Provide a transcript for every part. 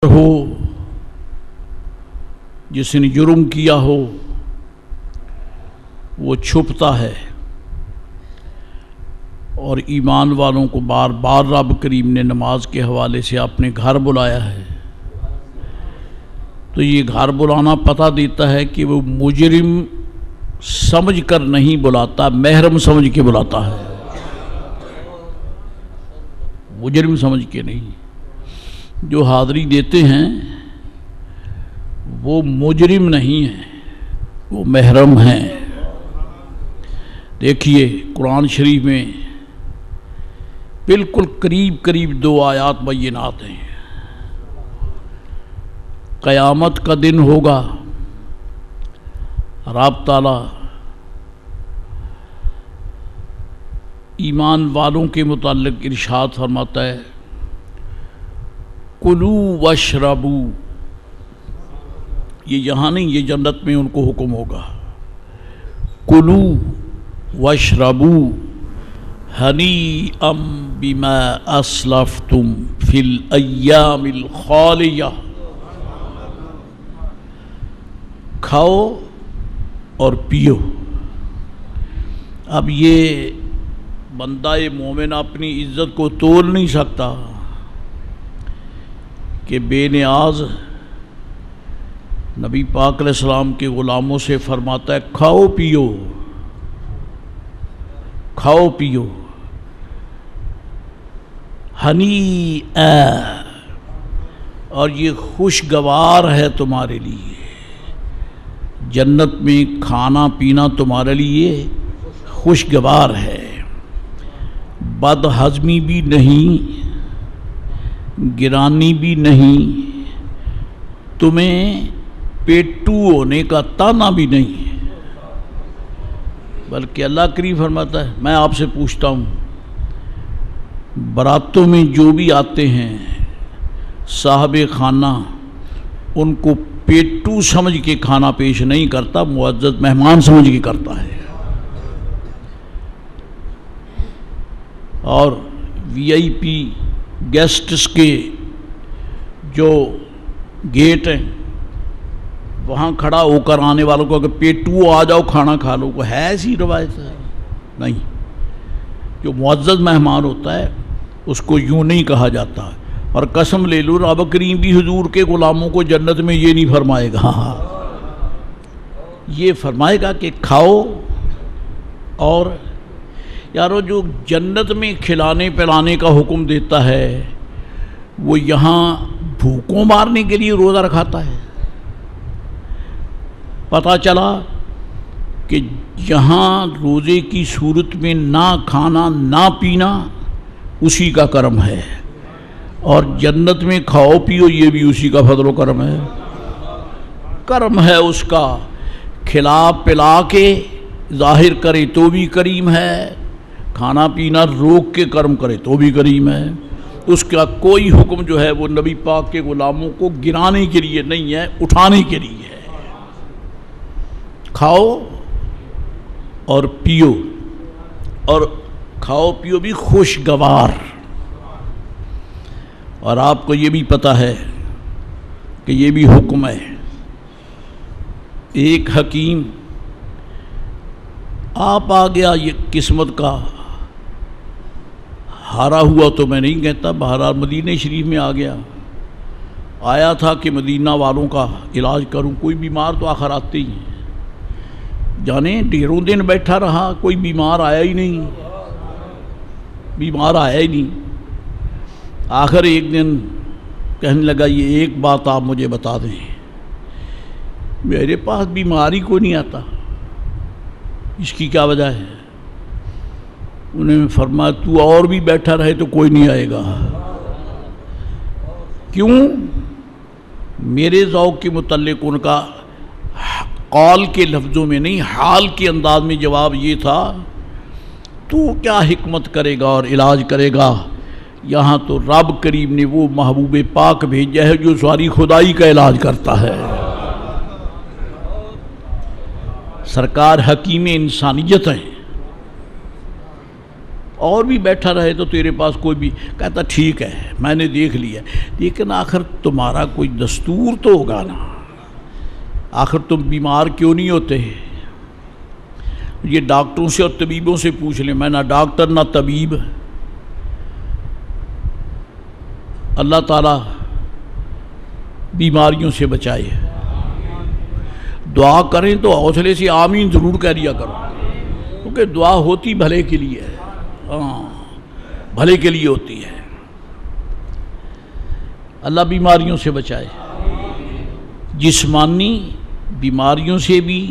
ہو جس نے جرم کیا ہو وہ چھپتا ہے، اور ایمان والوں کو بار بار رب کریم نے نماز کے حوالے سے اپنے گھر بلایا ہے۔ تو یہ گھر بلانا پتہ دیتا ہے کہ وہ مجرم سمجھ کر نہیں بلاتا، محرم سمجھ کے بلاتا ہے، مجرم سمجھ کے نہیں۔ جو حاضری دیتے ہیں وہ مجرم نہیں ہیں، وہ محرم ہیں۔ دیکھیے قرآن شریف میں بالکل قریب دو آیات بینات ہیں۔ قیامت کا دن ہوگا، رب تعالیٰ ایمان والوں کے متعلق ارشاد فرماتا ہے، کلوا واشربوا۔ یہ یہاں نہیں، یہ جنت میں ان کو حکم ہوگا، کلوا واشربوا ہنیئا بما اسلفتم فی الایام الخالیہ۔ کھاؤ اور پیو۔ اب یہ بندہ مومن اپنی عزت کو تول نہیں سکتا کہ بے نیاز نبی پاک علیہ السلام کے غلاموں سے فرماتا ہے کھاؤ پیو، کھاؤ پیو، ہنیئا، اور یہ خوشگوار ہے تمہارے لیے۔ جنت میں کھانا پینا تمہارے لیے خوشگوار ہے، بد ہضمی بھی نہیں، گرانی بھی نہیں، تمہیں پیٹو ہونے کا تانا بھی نہیں، بلکہ اللہ کریم فرماتا ہے میں آپ سے پوچھتا ہوں، براتوں میں جو بھی آتے ہیں صاحب خانہ ان کو پیٹو سمجھ کے کھانا پیش نہیں کرتا، معزز مہمان سمجھ کے کرتا ہے۔ اور وی آئی پی گیسٹس کے جو گیٹ ہیں وہاں کھڑا ہو کر آنے والوں کو اگر پیٹو آ جاؤ کھانا کھا لو، کو ہے ایسی روایت ہے؟ نہیں، جو معزز مہمان ہوتا ہے اس کو یوں نہیں کہا جاتا۔ اور قسم لے لو رب کریم بھی حضور کے غلاموں کو جنت میں یہ نہیں فرمائے گا، یہ فرمائے گا کہ کھاؤ۔ اور یارو جو جنت میں کھلانے پلانے کا حکم دیتا ہے وہ یہاں بھوکوں مارنے کے لیے روزہ رکھاتا ہے؟ پتہ چلا کہ یہاں روزے کی صورت میں نہ کھانا نہ پینا اسی کا کرم ہے، اور جنت میں کھاؤ پیو یہ بھی اسی کا فضل و کرم ہے۔ کرم ہے اس کا، کھلا پلا کے ظاہر کرے تو بھی کریم ہے، کھانا پینا روک کے کرم کرے تو بھی کریم ہے۔ اس کا کوئی حکم جو ہے وہ نبی پاک کے غلاموں کو گرانے کے لیے نہیں ہے، اٹھانے کے لیے ہے۔ کھاؤ اور پیو، اور کھاؤ پیو بھی خوشگوار۔ اور آپ کو یہ بھی پتہ ہے کہ یہ بھی حکم ہے۔ ایک حکیم آپ آ گیا، یہ قسمت کا ہارا ہوا تو میں نہیں کہتا، بہرحال مدینہ شریف میں آ گیا، آیا تھا کہ مدینہ والوں کا علاج کروں، کوئی بیمار تو آخر آتے ہی ہیں، جانے ڈھیروں دن بیٹھا رہا کوئی بیمار آیا ہی نہیں، بیمار آیا ہی نہیں۔ آخر ایک دن کہنے لگا یہ ایک بات آپ مجھے بتا دیں، میرے پاس بیماری کو نہیں آتا، اس کی کیا وجہ ہے؟ انہوں نے فرمایا تو اور بھی بیٹھا رہے تو کوئی نہیں آئے گا۔ کیوں؟ میرے ذوق کے متعلق ان کا قول کے لفظوں میں نہیں حال کے انداز میں جواب یہ تھا، تو کیا حکمت کرے گا اور علاج کرے گا، یہاں تو رب کریم نے وہ محبوب پاک بھیجا ہے جو ساری خدائی کا علاج کرتا ہے۔ سرکار حکیم انسانیت ہیں، اور بھی بیٹھا رہے تو تیرے پاس کوئی بھی کہتا ٹھیک ہے میں نے دیکھ لیا، لیکن آخر تمہارا کوئی دستور تو ہوگا نا، آخر تم بیمار کیوں نہیں ہوتے؟ یہ ڈاکٹروں سے اور طبیبوں سے پوچھ لیں، میں نہ ڈاکٹر نہ طبیب۔ اللہ تعالیٰ بیماریوں سے بچائے۔ دعا کریں تو حوصلے سے آمین ضرور کہہ دیا کرو، کیونکہ دعا ہوتی بھلے کے لیے ہے، ہاں بھلے کے لیے ہوتی ہے۔ اللہ بیماریوں سے بچائے، جسمانی بیماریوں سے بھی،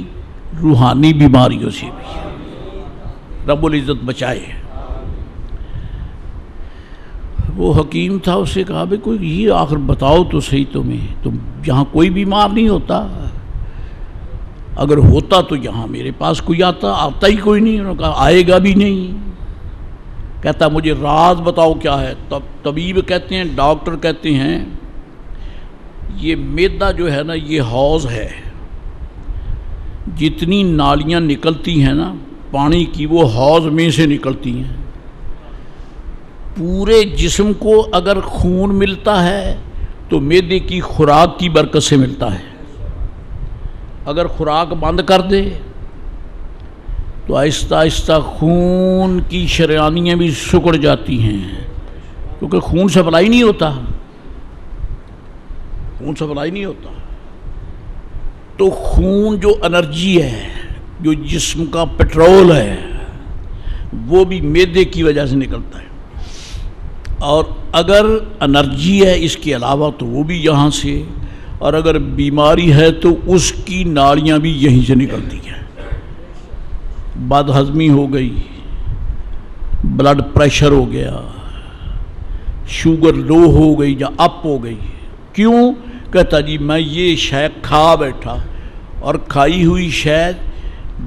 روحانی بیماریوں سے بھی رب العزت بچائے۔ وہ حکیم تھا، اس سے کہا بھئی کوئی یہ آخر بتاؤ تو صحیح تمہیں، تم یہاں کوئی بیمار نہیں ہوتا؟ اگر ہوتا تو یہاں میرے پاس کوئی آتا ہی کوئی نہیں۔ انہوں نے کہا آئے گا بھی نہیں۔ کہتا مجھے راز بتاؤ کیا ہے؟ طبیب کہتے ہیں، ڈاکٹر کہتے ہیں یہ معدہ جو ہے نا یہ حوض ہے، جتنی نالیاں نکلتی ہیں نا پانی کی وہ حوض میں سے نکلتی ہیں۔ پورے جسم کو اگر خون ملتا ہے تو معدے کی خوراک کی برکت سے ملتا ہے، اگر خوراک بند کر دے تو آہستہ آہستہ خون کی شریانیاں بھی سکڑ جاتی ہیں، کیونکہ خون سپلائی نہیں ہوتا، خون سپلائی نہیں ہوتا۔ تو خون جو انرجی ہے، جو جسم کا پیٹرول ہے، وہ بھی معدے کی وجہ سے نکلتا ہے، اور اگر انرجی ہے اس کے علاوہ تو وہ بھی یہاں سے، اور اگر بیماری ہے تو اس کی نالیاں بھی یہیں سے نکلتی ہیں۔ بد ہضمی ہو گئی، بلڈ پریشر ہو گیا، شوگر لو ہو گئی یا اپ ہو گئی، کیوں؟ کہتا جی میں یہ شے کھا بیٹھا، اور کھائی ہوئی شے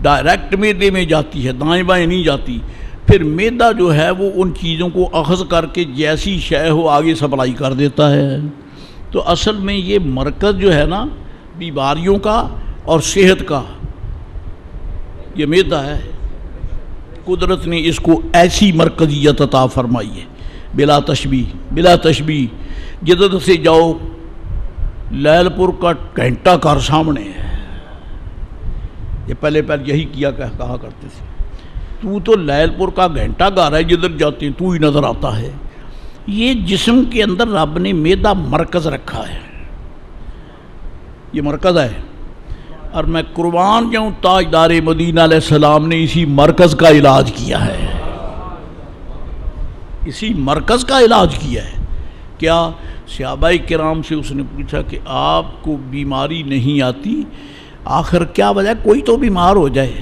ڈائریکٹ معدے میں جاتی ہے، دائیں بائیں نہیں جاتی، پھر معدہ جو ہے وہ ان چیزوں کو اخذ کر کے جیسی شے ہو آگے سپلائی کر دیتا ہے۔ تو اصل میں یہ مرکز جو ہے نا بیماریوں کا اور صحت کا، یہ معدہ ہے۔ قدرت نے اس کو ایسی مرکزیت عطا فرمائی ہے، بلا تشبیہ، بلا تشبیہ۔ جدد سے جاؤ، لیل پور کا گھنٹہ گھر سامنے ہے، یہ پہلے یہی کہا کرتے تھے، تو تو لیل پور کا گھنٹہ گھر ہے، جدھر جاتے ہیں تو ہی نظر آتا ہے۔ یہ جسم کے اندر رب نے معدہ مرکز رکھا ہے، یہ مرکز ہے، اور میں قربان جاؤں تاجدار مدینہ علیہ السلام نے اسی مرکز کا علاج کیا ہے، اسی مرکز کا علاج کیا ہے۔ کیا؟ صحابہ کرام سے اس نے پوچھا کہ آپ کو بیماری نہیں آتی؟ آخر کیا وجہ؟ کوئی تو بیمار ہو جائے،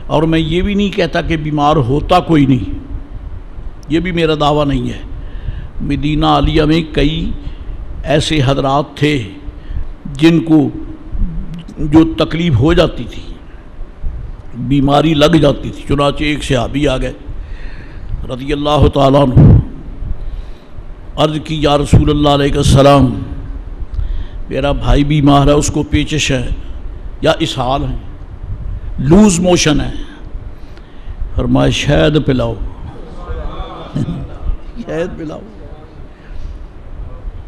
اور میں یہ بھی نہیں کہتا کہ بیمار ہوتا کوئی نہیں، یہ بھی میرا دعویٰ نہیں ہے۔ مدینہ عالیہ میں کئی ایسے حضرات تھے جن کو جو تکلیف ہو جاتی تھی، بیماری لگ جاتی تھی، چنانچہ ایک صحابی آ گئے رضی اللہ تعالیٰ عنہ، عرض کی یا رسول اللہ علیہ السلام میرا بھائی بیمار ہے، اس کو پیچش ہے یا اسہال ہے، لوز موشن ہے، فرمایا شہد پلاؤ، شہد پلاؤ۔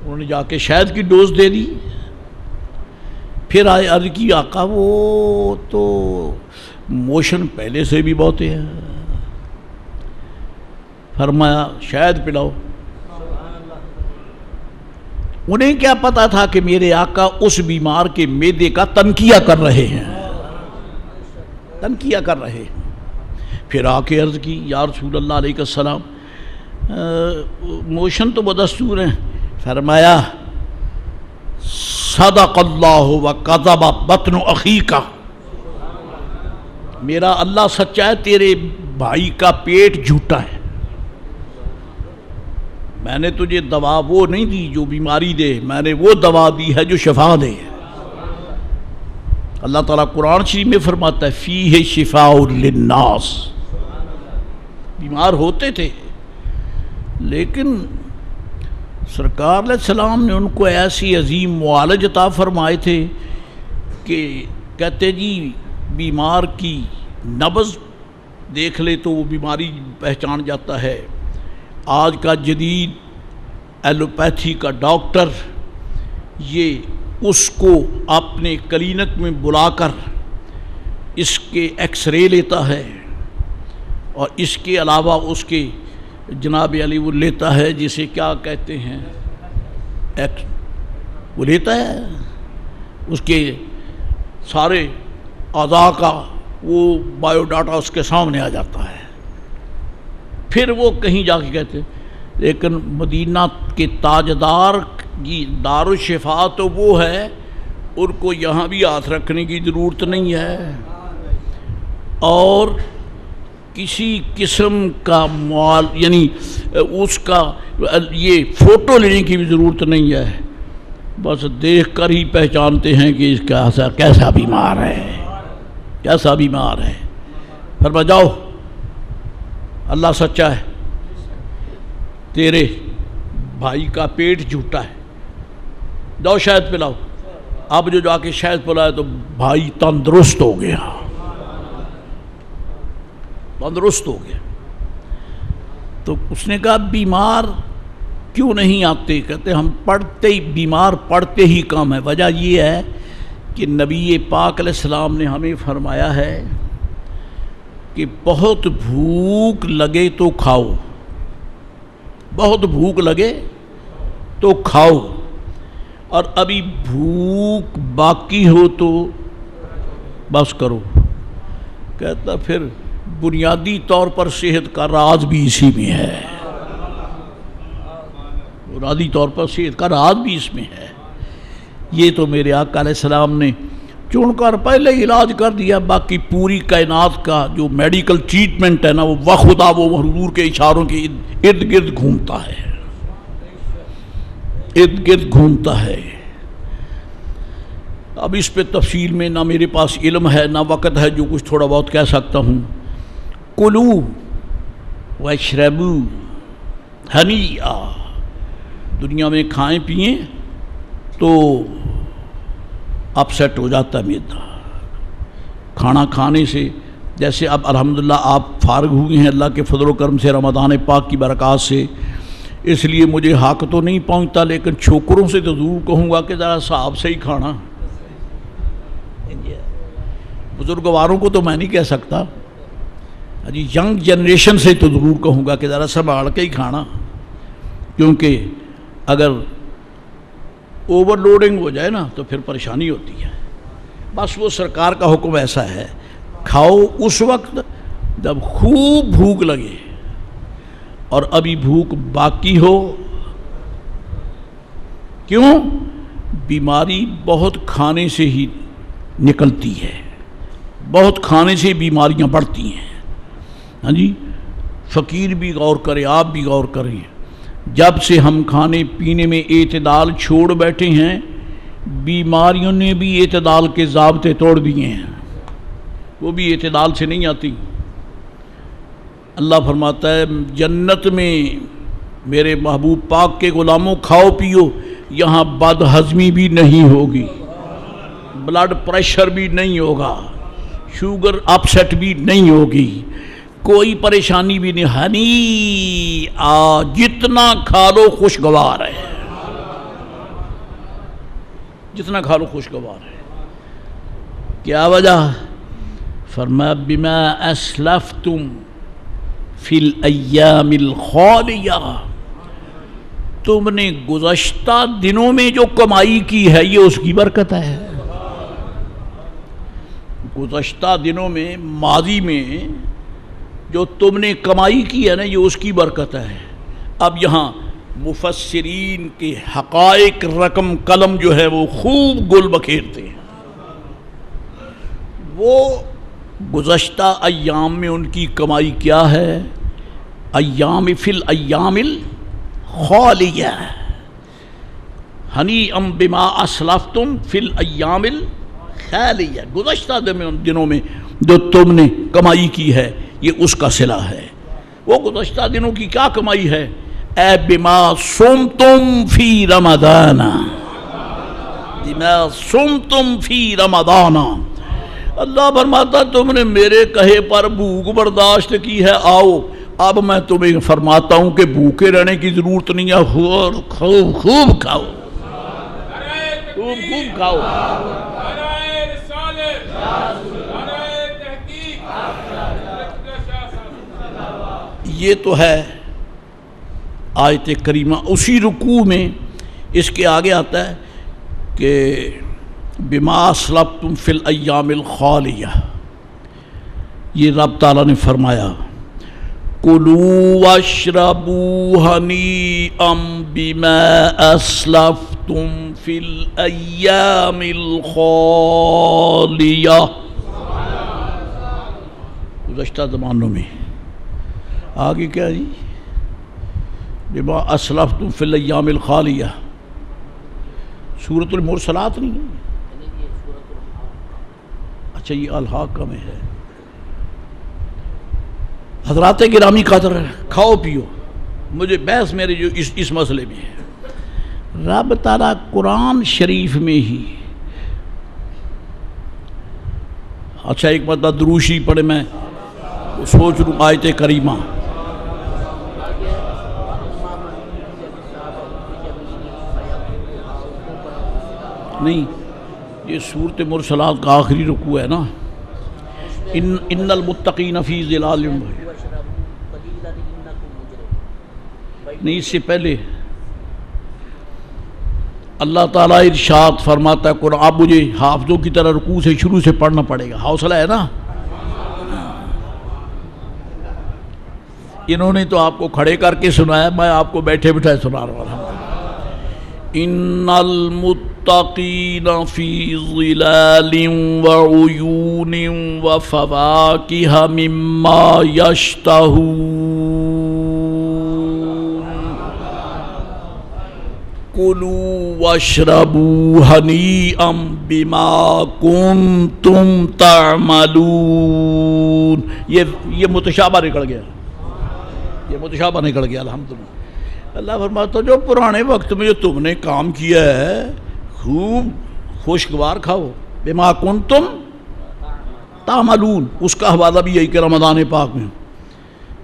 انہوں نے جا کے شہد کی ڈوز دے دی، پھر آئے عرض کی آقا وہ تو موشن پہلے سے بھی بہت ہے، فرمایا شہد پلاؤ۔ انہیں کیا پتا تھا کہ میرے آقا اس بیمار کے معدے کا تنقیہ کر رہے ہیں، تنقیہ کر رہے ہیں۔ پھر آ کے عرض کی یا رسول اللہ علیہ السلام موشن تو بدستور ہیں، فرمایا صدق اللہ وکذب بطن اخیک، میرا اللہ سچا ہے، تیرے بھائی کا پیٹ جھوٹا ہے، میں نے تجھے دوا وہ نہیں دی جو بیماری دے، میں نے وہ دوا دی ہے جو شفا دے۔ اللہ تعالیٰ قرآن شریف میں فرماتا ہے فیہ شفاء للناس، بیمار ہوتے تھے لیکن سرکار علیہ السلام نے ان کو ایسی عظیم معالج عطا فرمائے تھے کہ کہتے جی بیمار کی نبض دیکھ لے تو وہ بیماری پہچان جاتا ہے۔ آج کا جدید ایلوپیتھی کا ڈاکٹر یہ اس کو اپنے کلینک میں بلا کر اس کے ایکس رے لیتا ہے، اور اس کے علاوہ اس کے جناب علی وہ لیتا ہے جسے کیا کہتے ہیں وہ لیتا ہے اس کے سارے اعضاء کا وہ بایو ڈاٹا اس کے سامنے آ جاتا ہے۔ پھر وہ کہیں جا کے کہتے ہیں لیکن مدینہ کے تاجدار کی دارالشفا تو وہ ہے، ان کو یہاں بھی ہاتھ رکھنے کی ضرورت نہیں ہے، اور کسی قسم کا یعنی اس کا یہ فوٹو لینے کی بھی ضرورت نہیں ہے، بس دیکھ کر ہی پہچانتے ہیں کہ اس کا کیسا بیمار ہے، کیسا بیمار ہے۔ فرما جاؤ اللہ سچا ہے، تیرے بھائی کا پیٹ جھوٹا ہے، جاؤ شہد پلاؤ۔ اب جو جا کے شہد پلایا تو بھائی تندرست ہو گیا، تندرست ہو گیا۔ تو اس نے کہا بیمار کیوں نہیں آتے؟ کہتے ہم پڑھتے ہی بیمار پڑھتے ہی کم ہے۔ وجہ یہ ہے کہ نبی پاک علیہ السلام نے ہمیں فرمایا ہے کہ بہت بھوک لگے تو کھاؤ، بہت بھوک لگے تو کھاؤ، اور ابھی بھوک باقی ہو تو بس کرو۔ کہتا پھر بنیادی طور پر صحت کا راز بھی اسی میں ہے، بنیادی طور پر صحت کا راز بھی اس میں ہے۔ یہ تو میرے آقا علیہ السلام نے چن کر پہلے علاج کر دیا، باقی پوری کائنات کا جو میڈیکل ٹریٹمنٹ ہے نا وہ بخدا وہ حضور کے اشاروں کے ارد گرد گھومتا ہے، ارد گرد گھومتا ہے۔ اب اس پہ تفصیل میں نہ میرے پاس علم ہے نہ وقت ہے جو کچھ تھوڑا بہت کہہ سکتا ہوں۔ کلو واشربو ہنیئا، دنیا میں کھائیں پئیں تو اپ سیٹ ہو جاتا ہے معدہ کھانا کھانے سے۔ جیسے اب الحمدللہ آپ فارغ ہوئے ہیں اللہ کے فضل و کرم سے، رمضان پاک کی برکات سے، اس لیے مجھے حق تو نہیں پہنچتا، لیکن چھوکروں سے تو ضرور کہوں گا کہ ذرا صاحب سے ہی کھانا۔ بزرگواروں کو تو میں نہیں کہہ سکتا، جی ینگ جنریشن سے تو ضرور کہوں گا کہ ذرا سنبھال کے ہی کھانا، کیونکہ اگر اوور لوڈنگ ہو جائے نا تو پھر پریشانی ہوتی ہے۔ بس وہ سرکار کا حکم ایسا ہے، کھاؤ اس وقت جب خوب بھوک لگے، اور ابھی بھوک باقی ہو۔ کیوں؟ بیماری بہت کھانے سے ہی نکلتی ہے، بہت کھانے سے بیماریاں بڑھتی ہیں۔ ہاں جی، فقیر بھی غور کرے، آپ بھی غور کریں، جب سے ہم کھانے پینے میں اعتدال چھوڑ بیٹھے ہیں، بیماریوں نے بھی اعتدال کے ضابطے توڑ دیے ہیں، وہ بھی اعتدال سے نہیں آتی۔ اللہ فرماتا ہے جنت میں میرے محبوب پاک کے غلاموں کھاؤ پیو، یہاں بد ہضمی بھی نہیں ہوگی، بلڈ پریشر بھی نہیں ہوگا، شوگر اپ سیٹ بھی نہیں ہوگی، کوئی پریشانی بھی نہیں۔ ہنی جتنا کھا لو خوشگوار ہے، جتنا کھا لو خوشگوار ہے۔ کیا وجہ؟ فرمایا بما اسلفتم فی الایام الخالیہ، تم نے گزشتہ دنوں میں جو کمائی کی ہے یہ اس کی برکت ہے۔ گزشتہ دنوں میں، ماضی میں جو تم نے کمائی کی ہے نا یہ اس کی برکت ہے۔ اب یہاں مفسرین کے حقائق رقم قلم جو ہے وہ خوب گل بکھیرتے ہیں، وہ گزشتہ ایام میں ان کی کمائی کیا ہے؟ ایام فی الایام الخالیہ، ہنی ام بما اسلفتم فی الایام الخالیہ، گزشتہ دنوں میں جو تم نے کمائی کی ہے یہ اس کا صلہ ہے۔ وہ گزشتہ دنوں کی کیا کمائی ہے؟ اے بما صمتم فی رمضان، بما صمتم فی رمضان، اللہ فرماتا تم نے میرے کہے پر بھوک برداشت کی ہے، آؤ اب میں تمہیں فرماتا ہوں کہ بھوکے رہنے کی ضرورت نہیں ہے، خوب خوب کھاؤ، خوب خوب کھاؤ۔ یہ تو ہے آیت کریمہ۔ اسی رکوع میں اس کے آگے آتا ہے کہ بما اسلفتم فی الایام الخالیہ، یہ رب تعالیٰ نے فرمایا کلوا واشربوا ہنیئا بما اسلفتم فی الایام الخالیہ، گزشتہ زمانوں میں۔ آگے کیا جی؟ بما اسلفتم فی الایام الخالیہ، سورۃ المرسلات نہیں ہے؟ اچھا یہ الحاقہ میں ہے۔ حضرات گرامی قدر، کھاؤ پیو، مجھے بحث میرے جو اس مسئلے میں ہے، رب تعالیٰ قرآن شریف میں ہی، اچھا ایک مرتبہ دروشی پڑھے، میں سوچ رہوں آیت کریمہ، نہیں یہ سورۃ مرسلات کا آخری رکوع ہے نا، ان المتقین فی ظلال، نہیں اس سے پہلے اللہ تعالیٰ ارشاد فرماتا ہے قرآن، اب مجھے حافظوں کی طرح رکوع سے شروع سے پڑھنا پڑے گا، حوصلہ ہے نا؟ انہوں نے تو آپ کو کھڑے کر کے سنایا، میں آپ کو بیٹھے بٹھائے سنا رہا ہوں۔ ان المتقین فی ظلال وعیون وفواکہ مما یشتہون کلوا واشربوا ہنیئا بما کنتم تعملون۔ یہ متشابہ نکل گیا، یہ متشابہ نکل گیا الحمدللہ۔ اللہ فرماتا جو پرانے وقت میں جو تم نے کام کیا ہے خوب خوشگوار کھاؤ، بما کنتم تعملون، اس کا حوالہ بھی یہی کہ رمضان پاک میں۔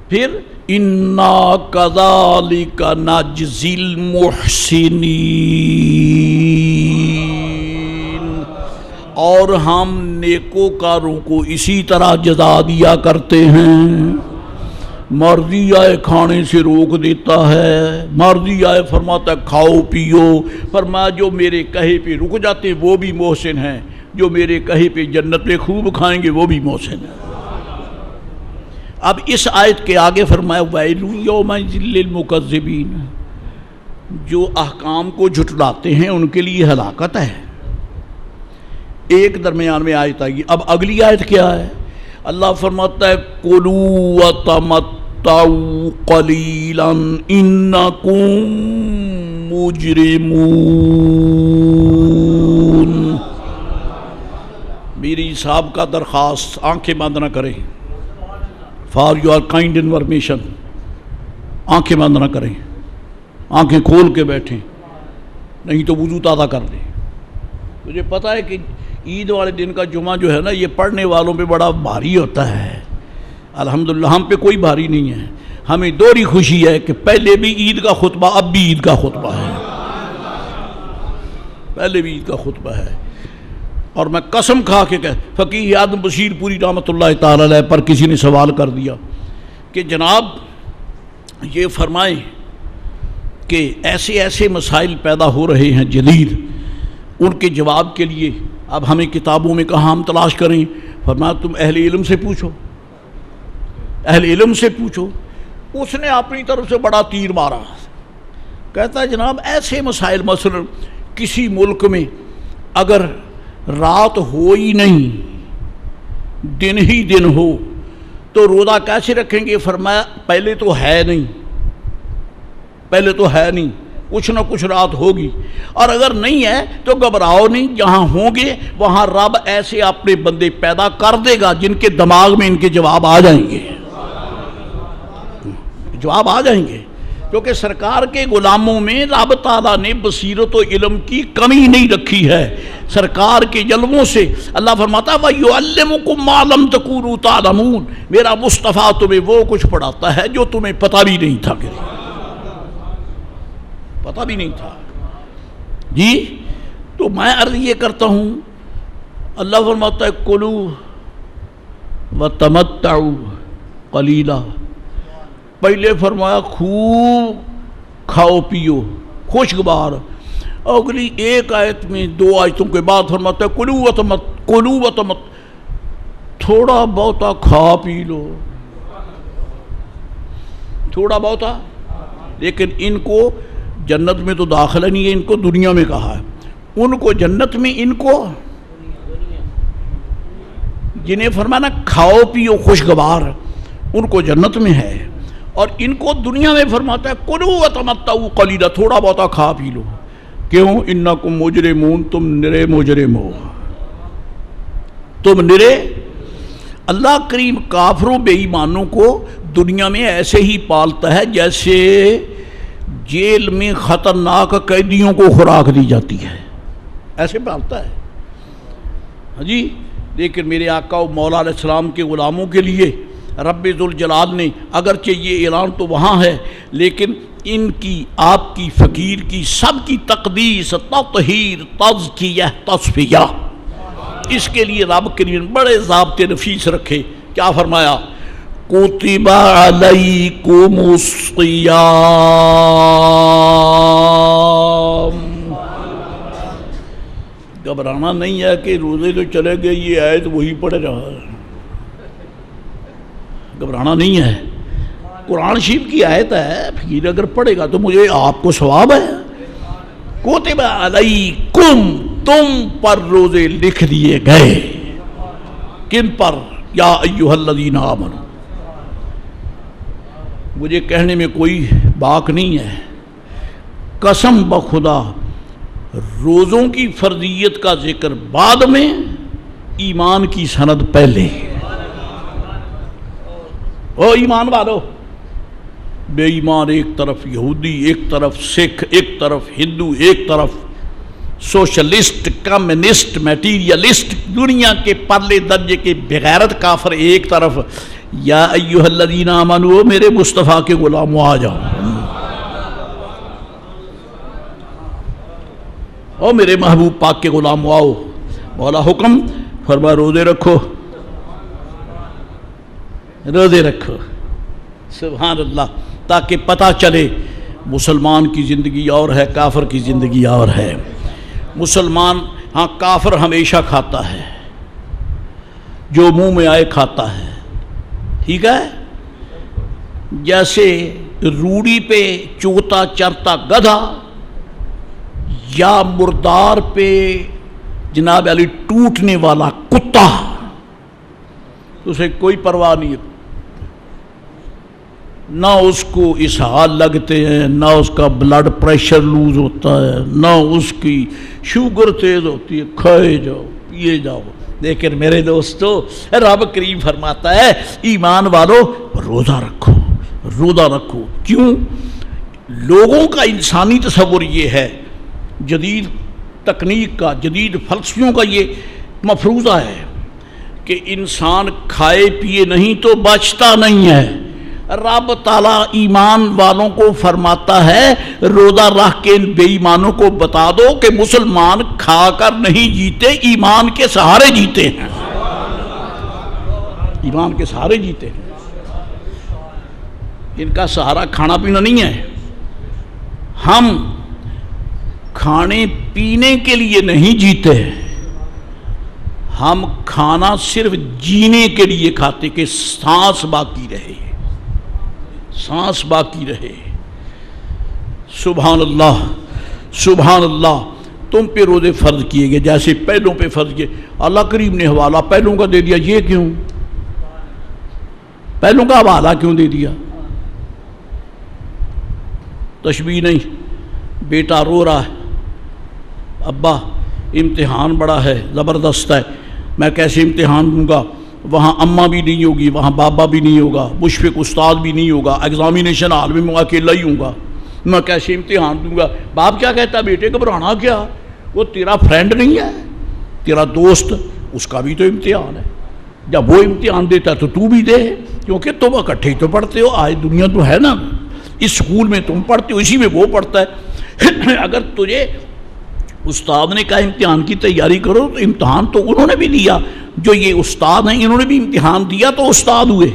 پھر انا کذالک نجزی المحسنین، اور ہم نیکوکاروں کو اسی طرح جزا دیا کرتے ہیں۔ مرضی آئے کھانے سے روک دیتا ہے، مرضی آئے فرماتا ہے کھاؤ پیو، فرمایا جو میرے کہے پہ رک جاتے ہیں وہ بھی محسن ہیں، جو میرے کہے پہ جنت میں خوب کھائیں گے وہ بھی محسن ہیں۔ اب اس آیت کے آگے فرمایا ویل یومئذ للمکذبین، جو احکام کو جھٹلاتے ہیں ان کے لیے ہلاکت ہے۔ ایک درمیان میں آیت آئی، اب اگلی آیت کیا ہے؟ اللہ فرماتا ہے کلوا وتمتعوا قلیلا انکم مجرمون۔ میری صاحب کا درخواست، آنکھیں بند نہ کریں، فار یور کائنڈ انفارمیشن، آنکھیں بند نہ کریں، آنکھیں کھول کے بیٹھیں، نہیں تو وضو تازہ کر لیں۔ مجھے پتہ ہے کہ عید والے دن کا جمعہ جو ہے نا یہ پڑھنے والوں پہ بڑا بھاری ہوتا ہے، الحمدللہ ہم پہ کوئی بھاری نہیں ہے، ہمیں دوہری خوشی ہے کہ پہلے بھی عید کا خطبہ، اب بھی عید کا خطبہ ہے، پہلے بھی عید کا خطبہ ہے۔ اور میں قسم کھا کے فقیہ اعظم بشیر پوری رحمۃ اللہ تعالی علیہ پر کسی نے سوال کر دیا کہ جناب یہ فرمائیں کہ ایسے ایسے مسائل پیدا ہو رہے ہیں جدید، ان کے جواب کے لیے اب ہمیں کتابوں میں کہاں ہم تلاش کریں؟ فرمایا تم اہل علم سے پوچھو، اہل علم سے پوچھو۔ اس نے اپنی طرف سے بڑا تیر مارا، کہتا ہے جناب ایسے مسائل، مثلا کسی ملک میں اگر رات ہو ہی نہیں دن ہی دن ہو تو روزہ کیسے رکھیں گے؟ فرمایا پہلے تو ہے نہیں، پہلے تو ہے نہیں، کچھ نہ کچھ رات ہوگی، اور اگر نہیں ہے تو گھبراؤ نہیں، جہاں ہوں گے وہاں رب ایسے اپنے بندے پیدا کر دے گا جن کے دماغ میں ان کے جواب آ جائیں گے، جواب آ جائیں گے، کیونکہ سرکار کے غلاموں میں رب تعالیٰ نے بصیرت و علم کی کمی نہیں رکھی ہے۔ سرکار کے جلووں سے اللہ فرماتا ہے وَيُعَلِّمُكُم مَّا لَمْ تَكُونُوا تَعْلَمُونَ، میرا مصطفیٰ تمہیں وہ کچھ پڑھاتا ہے جو تمہیں پتہ بھی نہیں تھا، پتہ بھی نہیں تھا جی۔ تو میں عرض یہ کرتا ہوں، اللہ فرماتا ہے کُلُوا وَتَمَتَّعُوا قَلِيلًا، پہلے فرمایا خوب کھاؤ پیو خوشگوار، اگلی ایک آیت میں 2 آیتوں کے بعد فرماتا ہے کُلُوا وَتَمَتَّعُوا، تھوڑا بہتا کھا پی لو، تھوڑا بہتا، لیکن ان کو جنت میں تو داخلہ نہیں ہے، ان کو دنیا میں کہا ہے، ان کو جنت میں، ان کو جنہیں فرمانا کھاؤ پیو خوشگوار ان کو جنت میں ہے، اور ان کو دنیا میں فرماتا ہے کُلُوا وَتَمَتَّعُوا قَلِيلًا، تھوڑا بہتا کھا پی لو۔ کیوں؟ اِنَّکُم مُجْرِمُون، تم نرے مجرم ہو، تم نرے۔ اللہ کریم کافروں بے ایمانوں کو دنیا میں ایسے ہی پالتا ہے جیسے جیل میں خطرناک قیدیوں کو خوراک دی جاتی ہے، ایسے پالتا ہے ہاں جی۔ لیکن میرے آقا و مولا علیہ السلام کے غلاموں کے لیے رب ذوالجلال نے اگرچہ یہ اعلان تو وہاں ہے، لیکن ان کی، آپ کی، فقیر کی، سب کی تقدیس، تطہیر، تزکیہ، تصفیہ، اس کے لیے رب کریم نے بڑے ضابطے نفیس رکھے۔ کیا فرمایا؟ کتب علیکم الصیام، گھبرانا نہیں ہے کہ روزے تو چلے گئے، یہ آیت وہی پڑھ رہا ہے، گھبرانا نہیں ہے، قرآن شریف کی آیت ہے، پھر اگر پڑھے گا تو مجھے آپ کو ثواب ہے۔ کتب علیکم، تم پر روزے لکھ دیے گئے، کن پر؟ یا ایھا الذین آمنوا، مجھے کہنے میں کوئی باک نہیں ہے، قسم بخدا روزوں کی فرضیت کا ذکر بعد میں، ایمان کی سند پہلے۔ او ایمان والو، بے ایمان ایک طرف، یہودی ایک طرف، سکھ ایک طرف، ہندو ایک طرف، سوشلسٹ، کمیونسٹ، میٹیریلسٹ، دنیا کے پرلے درجے کے بغیرت کافر ایک طرف۔ یا ایھا الذین آمنوا، میرے مصطفیٰ کے غلاموں آ جاؤ، او میرے محبوب پاک کے غلاموں آؤ، مولا حکم فرما روزے رکھو، روزے رکھو، سبحان اللہ، تاکہ پتہ چلے مسلمان کی زندگی اور ہے، کافر کی زندگی اور ہے۔ مسلمان، ہاں کافر ہمیشہ کھاتا ہے، جو منہ میں آئے کھاتا ہے، ٹھیک ہے، جیسے روڑی پہ چوتا چرتا گدھا یا مردار پہ جناب علی ٹوٹنے والا کتا، اسے کوئی پرواہ نہیں ہے، نہ اس کو اسہال لگتے ہیں، نہ اس کا بلڈ پریشر لوز ہوتا ہے، نہ اس کی شوگر تیز ہوتی ہے، کھائے جاؤ پیے جاؤ۔ لیکن میرے دوستو، رب کریم فرماتا ہے ایمان والو روزہ رکھو، روزہ رکھو۔ کیوں؟ لوگوں کا انسانی تصور یہ ہے، جدید تکنیک کا، جدید فلسفیوں کا یہ مفروضہ ہے کہ انسان کھائے پیے نہیں تو بچتا نہیں ہے۔ رب تعالیٰ ایمان والوں کو فرماتا ہے روزہ رکھ کے ان بے ایمانوں کو بتا دو کہ مسلمان کھا کر نہیں جیتے، ایمان کے سہارے جیتے ہیں، ایمان کے سہارے جیتے ہیں۔ ان کا سہارا کھانا پینا نہیں ہے، ہم کھانے پینے کے لیے نہیں جیتے، ہم کھانا صرف جینے کے لیے کھاتے کہ سانس باقی رہے، سانس باقی رہے۔ سبحان اللہ، سبحان اللہ۔ تم پہ روزے فرض کیے گئے جیسے پہلوں پہ فرض کیے، اللہ کریم نے حوالہ پہلوں کا دے دیا، یہ کیوں؟ پہلوں کا حوالہ کیوں دے دیا؟ تشبیہ نہیں، بیٹا رو رہا ہے، ابا امتحان بڑا ہے، زبردست ہے، میں کیسے امتحان دوں گا؟ وہاں اماں بھی نہیں ہوگی، وہاں بابا بھی نہیں ہوگا، مشفق استاد بھی نہیں ہوگا، ایگزامینیشن ہال میں میں اکیلا ہی ہوں گا، میں کیسے امتحان دوں گا؟ باپ کیا کہتا ہے؟ بیٹے گھبرانا کیا، وہ تیرا فرینڈ نہیں ہے، تیرا دوست اس کا بھی تو امتحان ہے، جب وہ امتحان دیتا ہے تو تو بھی دے، کیونکہ تم اکٹھے ہی تو پڑھتے ہو، آج دنیا تو ہے نا، اس سکول میں تم پڑھتے ہو، اسی میں وہ پڑھتا ہے۔ اگر تجھے استاد نے کہا امتحان کی تیاری کرو تو امتحان تو انہوں نے بھی دیا، جو یہ استاد ہیں انہوں نے بھی امتحان دیا تو استاد ہوئے۔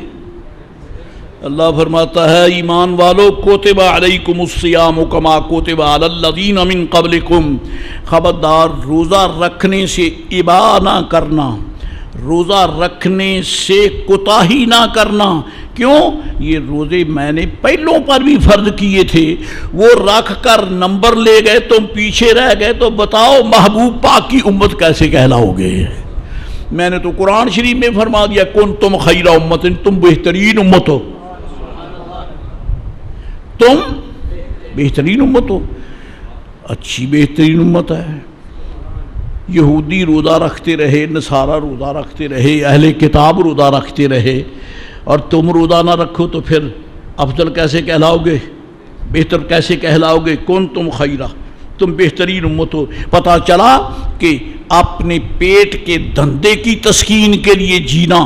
اللہ فرماتا ہے ایمان والو کتب علیکم الصیام کما کتب علی الذین من قبلکم، خبردار روزہ رکھنے سے ابا نہ کرنا، روزہ رکھنے سے کوتاہی نہ کرنا۔ کیوں؟ یہ روزے میں نے پہلوں پر بھی فرض کیے تھے، وہ رکھ کر نمبر لے گئے، تم پیچھے رہ گئے، تو بتاؤ محبوب پاک کی امت کیسے کہلاؤ گے؟ میں نے تو قرآن شریف میں فرما دیا کنتم خیر امت، تم بہترین امت ہو، تم بہترین امت ہو، اچھی بہترین امت ہے۔ یہودی روزہ رکھتے رہے، نصارہ روزہ رکھتے رہے، اہل کتاب روزہ رکھتے رہے، اور تم روزہ نہ رکھو تو پھر افضل کیسے کہلاؤ گے، بہتر کیسے کہلاؤ گے؟ کنتم خیرہ، تم بہترین امت ہو۔ پتہ چلا کہ اپنے پیٹ کے دھندے کی تسکین کے لیے جینا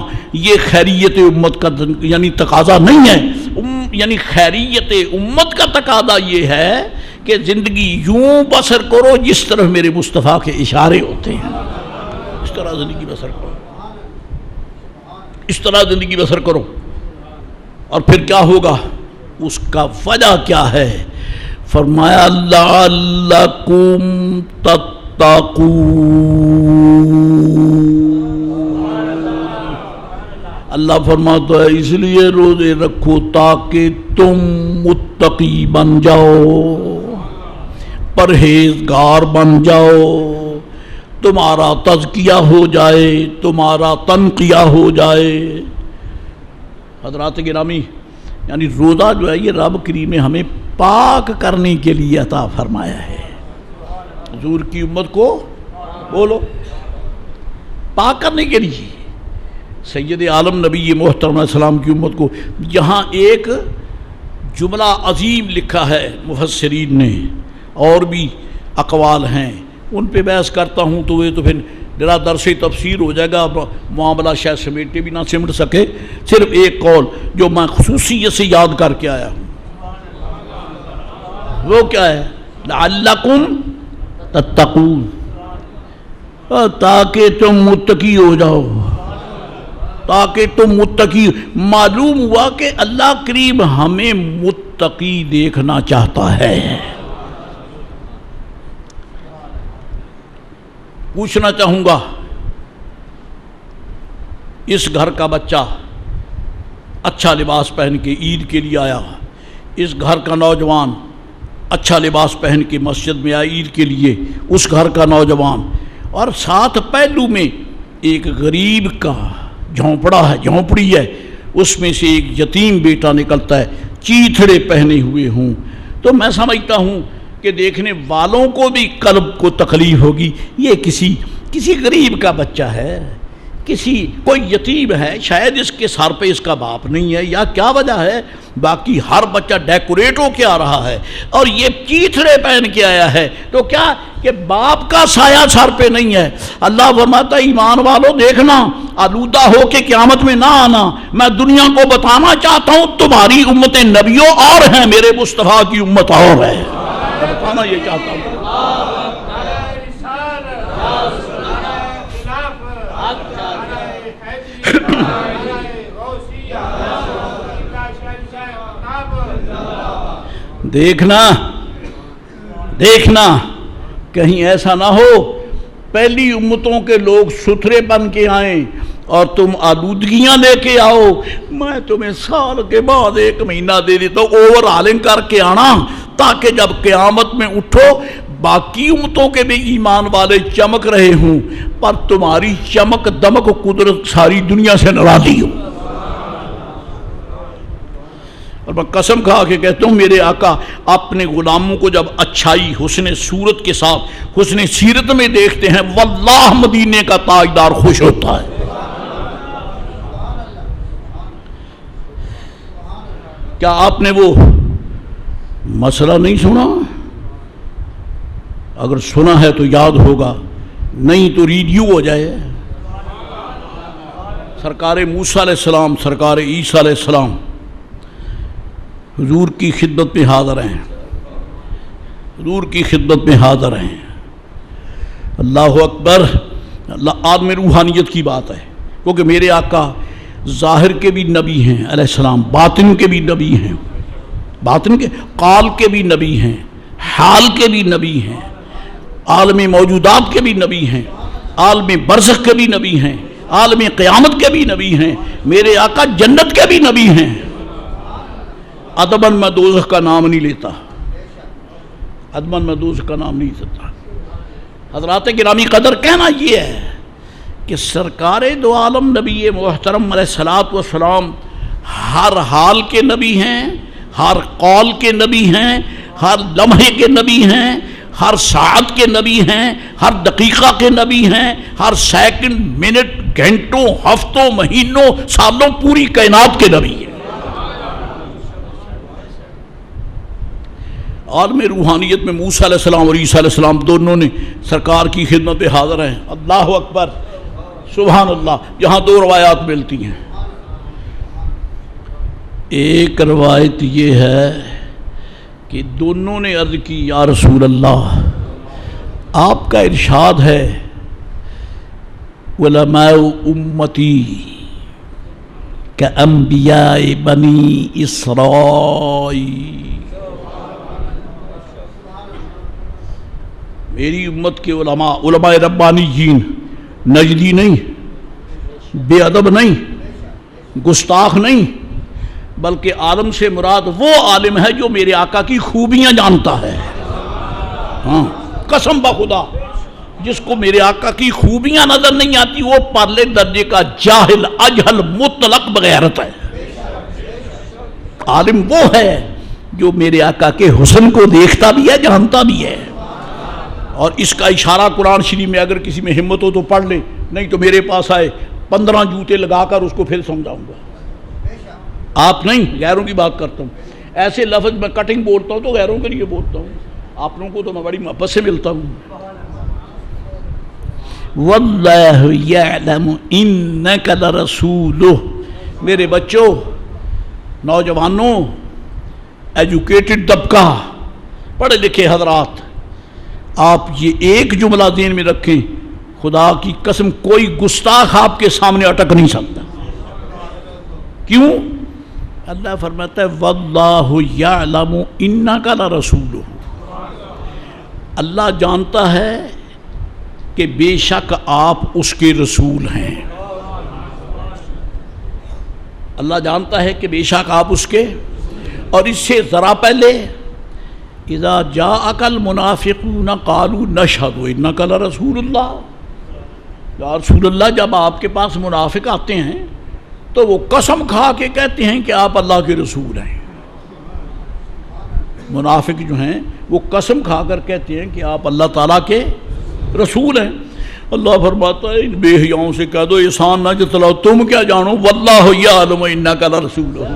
یہ خیریت امت کا یعنی تقاضا نہیں ہے، یعنی خیریت امت کا تقاضا یہ ہے کہ زندگی یوں بسر کرو جس طرح میرے مصطفیٰ کے اشارے ہوتے ہیں، اس طرح زندگی بسر کرو، اس طرح زندگی بسر کرو۔ اور پھر کیا ہوگا؟ اس کا وجہ کیا ہے؟ فرمایا لعلکم تتقون، اللہ فرماتا ہے اس لیے روزے رکھو تاکہ تم متقی بن جاؤ، پرہیزگار بن جاؤ، تمہارا تزکیہ ہو جائے، تمہارا تنقیہ ہو جائے۔ حضرات گرامی، یعنی روزہ جو ہے یہ رب کریم نے ہمیں پاک کرنے کے لیے عطا فرمایا ہے۔ حضور کی امت کو بولو پاک کرنے کے لیے، سید عالم نبی محترم علیہ السلام کی امت کو۔ یہاں ایک جملہ عظیم لکھا ہے مفسرین نے، اور بھی اقوال ہیں، ان پہ بحث کرتا ہوں تو وہ تو پھر میرا درس تفسیر ہو جائے گا، معاملہ شاید سمیٹے بھی نہ سمٹ سکے۔ صرف ایک قول جو میں خصوصیت سے یاد کر کے آیا ہوں، وہ کیا ہے؟ لعلکم تتقون، تاکہ تم متقی ہو جاؤ، تاکہ تم متقی۔ معلوم ہوا کہ اللہ کریم ہمیں متقی دیکھنا چاہتا ہے۔ پوچھنا چاہوں گا، اس گھر کا بچہ اچھا لباس پہن کے عید کے لیے آیا، اس گھر کا نوجوان اچھا لباس پہن کے مسجد میں آیا عید کے لیے، اس گھر کا نوجوان، اور ساتھ پہلو میں ایک غریب کا جھونپڑا ہے، جھونپڑی ہے، اس میں سے ایک یتیم بیٹا نکلتا ہے، چیتھڑے پہنے ہوئے ہوں، تو میں سمجھتا ہوں کہ دیکھنے والوں کو بھی قلب کو تکلیف ہوگی، یہ کسی غریب کا بچہ ہے، کوئی یتیم ہے، شاید اس کے سر پہ اس کا باپ نہیں ہے یا کیا وجہ ہے، باقی ہر بچہ ڈیکوریٹ ہو کے آ رہا ہے اور یہ چیتھڑے پہن کے آیا ہے، تو کیا کہ باپ کا سایہ سر پہ نہیں ہے۔ اللہ فرماتا ہے ایمان والو دیکھنا، آلودہ ہو کے قیامت میں نہ آنا، میں دنیا کو بتانا چاہتا ہوں تمہاری امت نبیوں اور ہیں، میرے مصطفیٰ کی امت اور ہے، میں بتانا یہ چاہتا ہوں۔ دیکھنا کہیں ایسا نہ ہو پہلی امتوں کے لوگ ستھرے بن کے آئیں اور تم آلودگیاں لے کے آؤ، میں تمہیں سال کے بعد 1 مہینہ دے دیتا ہوں اوور ہالنگ کر کے آنا، تاکہ جب قیامت میں اٹھو باقی امتوں کے بھی ایمان والے چمک رہے ہوں، پر تمہاری چمک دمک قدرت ساری دنیا سے ناراضی ہو۔ اور میں قسم کھا کے کہتا ہوں میرے آقا اپنے غلاموں کو جب اچھائی حسن صورت کے ساتھ حسن سیرت میں دیکھتے ہیں، واللہ مدینے کا تاجدار خوش ہوتا ہے۔ کیا آپ نے وہ مسئلہ نہیں سنا؟ اگر سنا ہے تو یاد ہوگا، نہیں تو ریڈیو ہو جائے. سرکار موسیٰ علیہ السلام، سرکار عیسیٰ علیہ السلام حضور کی خدمت میں حاضر ہیں، حضور کی خدمت میں حاضر ہیں. اللہ اکبر. اللہ عالم روحانیت کی بات ہے، کیونکہ میرے آقا ظاہر کے بھی نبی ہیں علیہ السلام، باطن کے بھی نبی ہیں، باطن کے قال کے بھی نبی ہیں، حال کے بھی نبی ہیں، عالم موجودات کے بھی نبی ہیں، عالم برزخ کے بھی نبی ہیں، عالم قیامت کے بھی نبی ہیں. میرے آقا جنت کے بھی نبی ہیں. ادباً میں دوزخ کا نام نہیں لیتا، ادباً میں دوزخ کا نام نہیں لیتا. حضرات گرامی قدر کہنا یہ ہے کہ سرکار دو عالم نبی محترم علیہ الصلوۃ والسلام ہر حال کے نبی ہیں، ہر قول کے نبی ہیں، ہر لمحے کے نبی ہیں، ہر ساعت کے نبی ہیں، ہر دقیقہ کے نبی ہیں، ہر سیکنڈ، منٹ، گھنٹوں، ہفتوں، مہینوں، سالوں، پوری کائنات کے نبی ہیں. عالم روحانیت میں موسیٰ علیہ السلام اور عیسیٰ علیہ السلام دونوں نے سرکار کی خدمت پہ حاضر ہیں. اللہ اکبر، سبحان اللہ. یہاں دو روایات ملتی ہیں. ایک روایت یہ ہے کہ دونوں نے عرض کی یا رسول اللہ، آپ کا ارشاد ہے علماء امتی کانبیاء بنی اسرائیل. میری امت کے علماء، علماء ربانیین، نجدی نہیں، بے ادب نہیں، گستاخ نہیں، بلکہ عالم سے مراد وہ عالم ہے جو میرے آقا کی خوبیاں جانتا ہے. ہاں قسم بخدا، جس کو میرے آقا کی خوبیاں نظر نہیں آتی وہ پرلے درجے کا جاہل، اجہل، مطلق بغیرت ہے. عالم وہ ہے جو میرے آقا کے حسن کو دیکھتا بھی ہے، جانتا بھی ہے. اور اس کا اشارہ قرآن شریف میں اگر کسی میں ہمت ہو تو پڑھ لے، نہیں تو میرے پاس آئے، 15 جوتے لگا کر اس کو پھر سمجھاؤں گا. آپ نہیں، غیروں کی بات کرتا ہوں. ایسے لفظ میں کٹنگ بولتا ہوں تو غیروں کے لیے بولتا ہوں، آپ لوگوں کو تو میں بڑی محبت سے ملتا ہوں. واللہ یعلم انک لرسولہ. میرے بچوں، نوجوانوں، ایجوکیٹڈ طبقہ، پڑھے لکھے حضرات، آپ یہ ایک جملہ ذہن میں رکھیں، خدا کی قسم کوئی گستاخ آپ کے سامنے اٹک نہیں سکتا. کیوں؟ اللہ فرماتا ہے واللہ یعلم انک لرسولہ. اللہ جانتا ہے کہ بے شک آپ اس کے رسول ہیں. اللہ جانتا ہے کہ بے شک آپ اس کے. اور اس سے ذرا پہلے اذا جاءک المنافقون قالوا نشہد انک لرسول اللہ. یا رسول اللہ، جب آپ کے پاس منافق آتے ہیں تو وہ قسم کھا کے کہتے ہیں کہ آپ اللہ کے رسول ہیں. منافق جو ہیں وہ قسم کھا کر کہتے ہیں کہ آپ اللہ تعالیٰ کے رسول ہیں. اللہ فرماتا ہے ان بے حیاؤں سے کہہ دو احسان نہ جتلاؤ، تم کیا جانو، واللہ یعلم انک لرسولہ.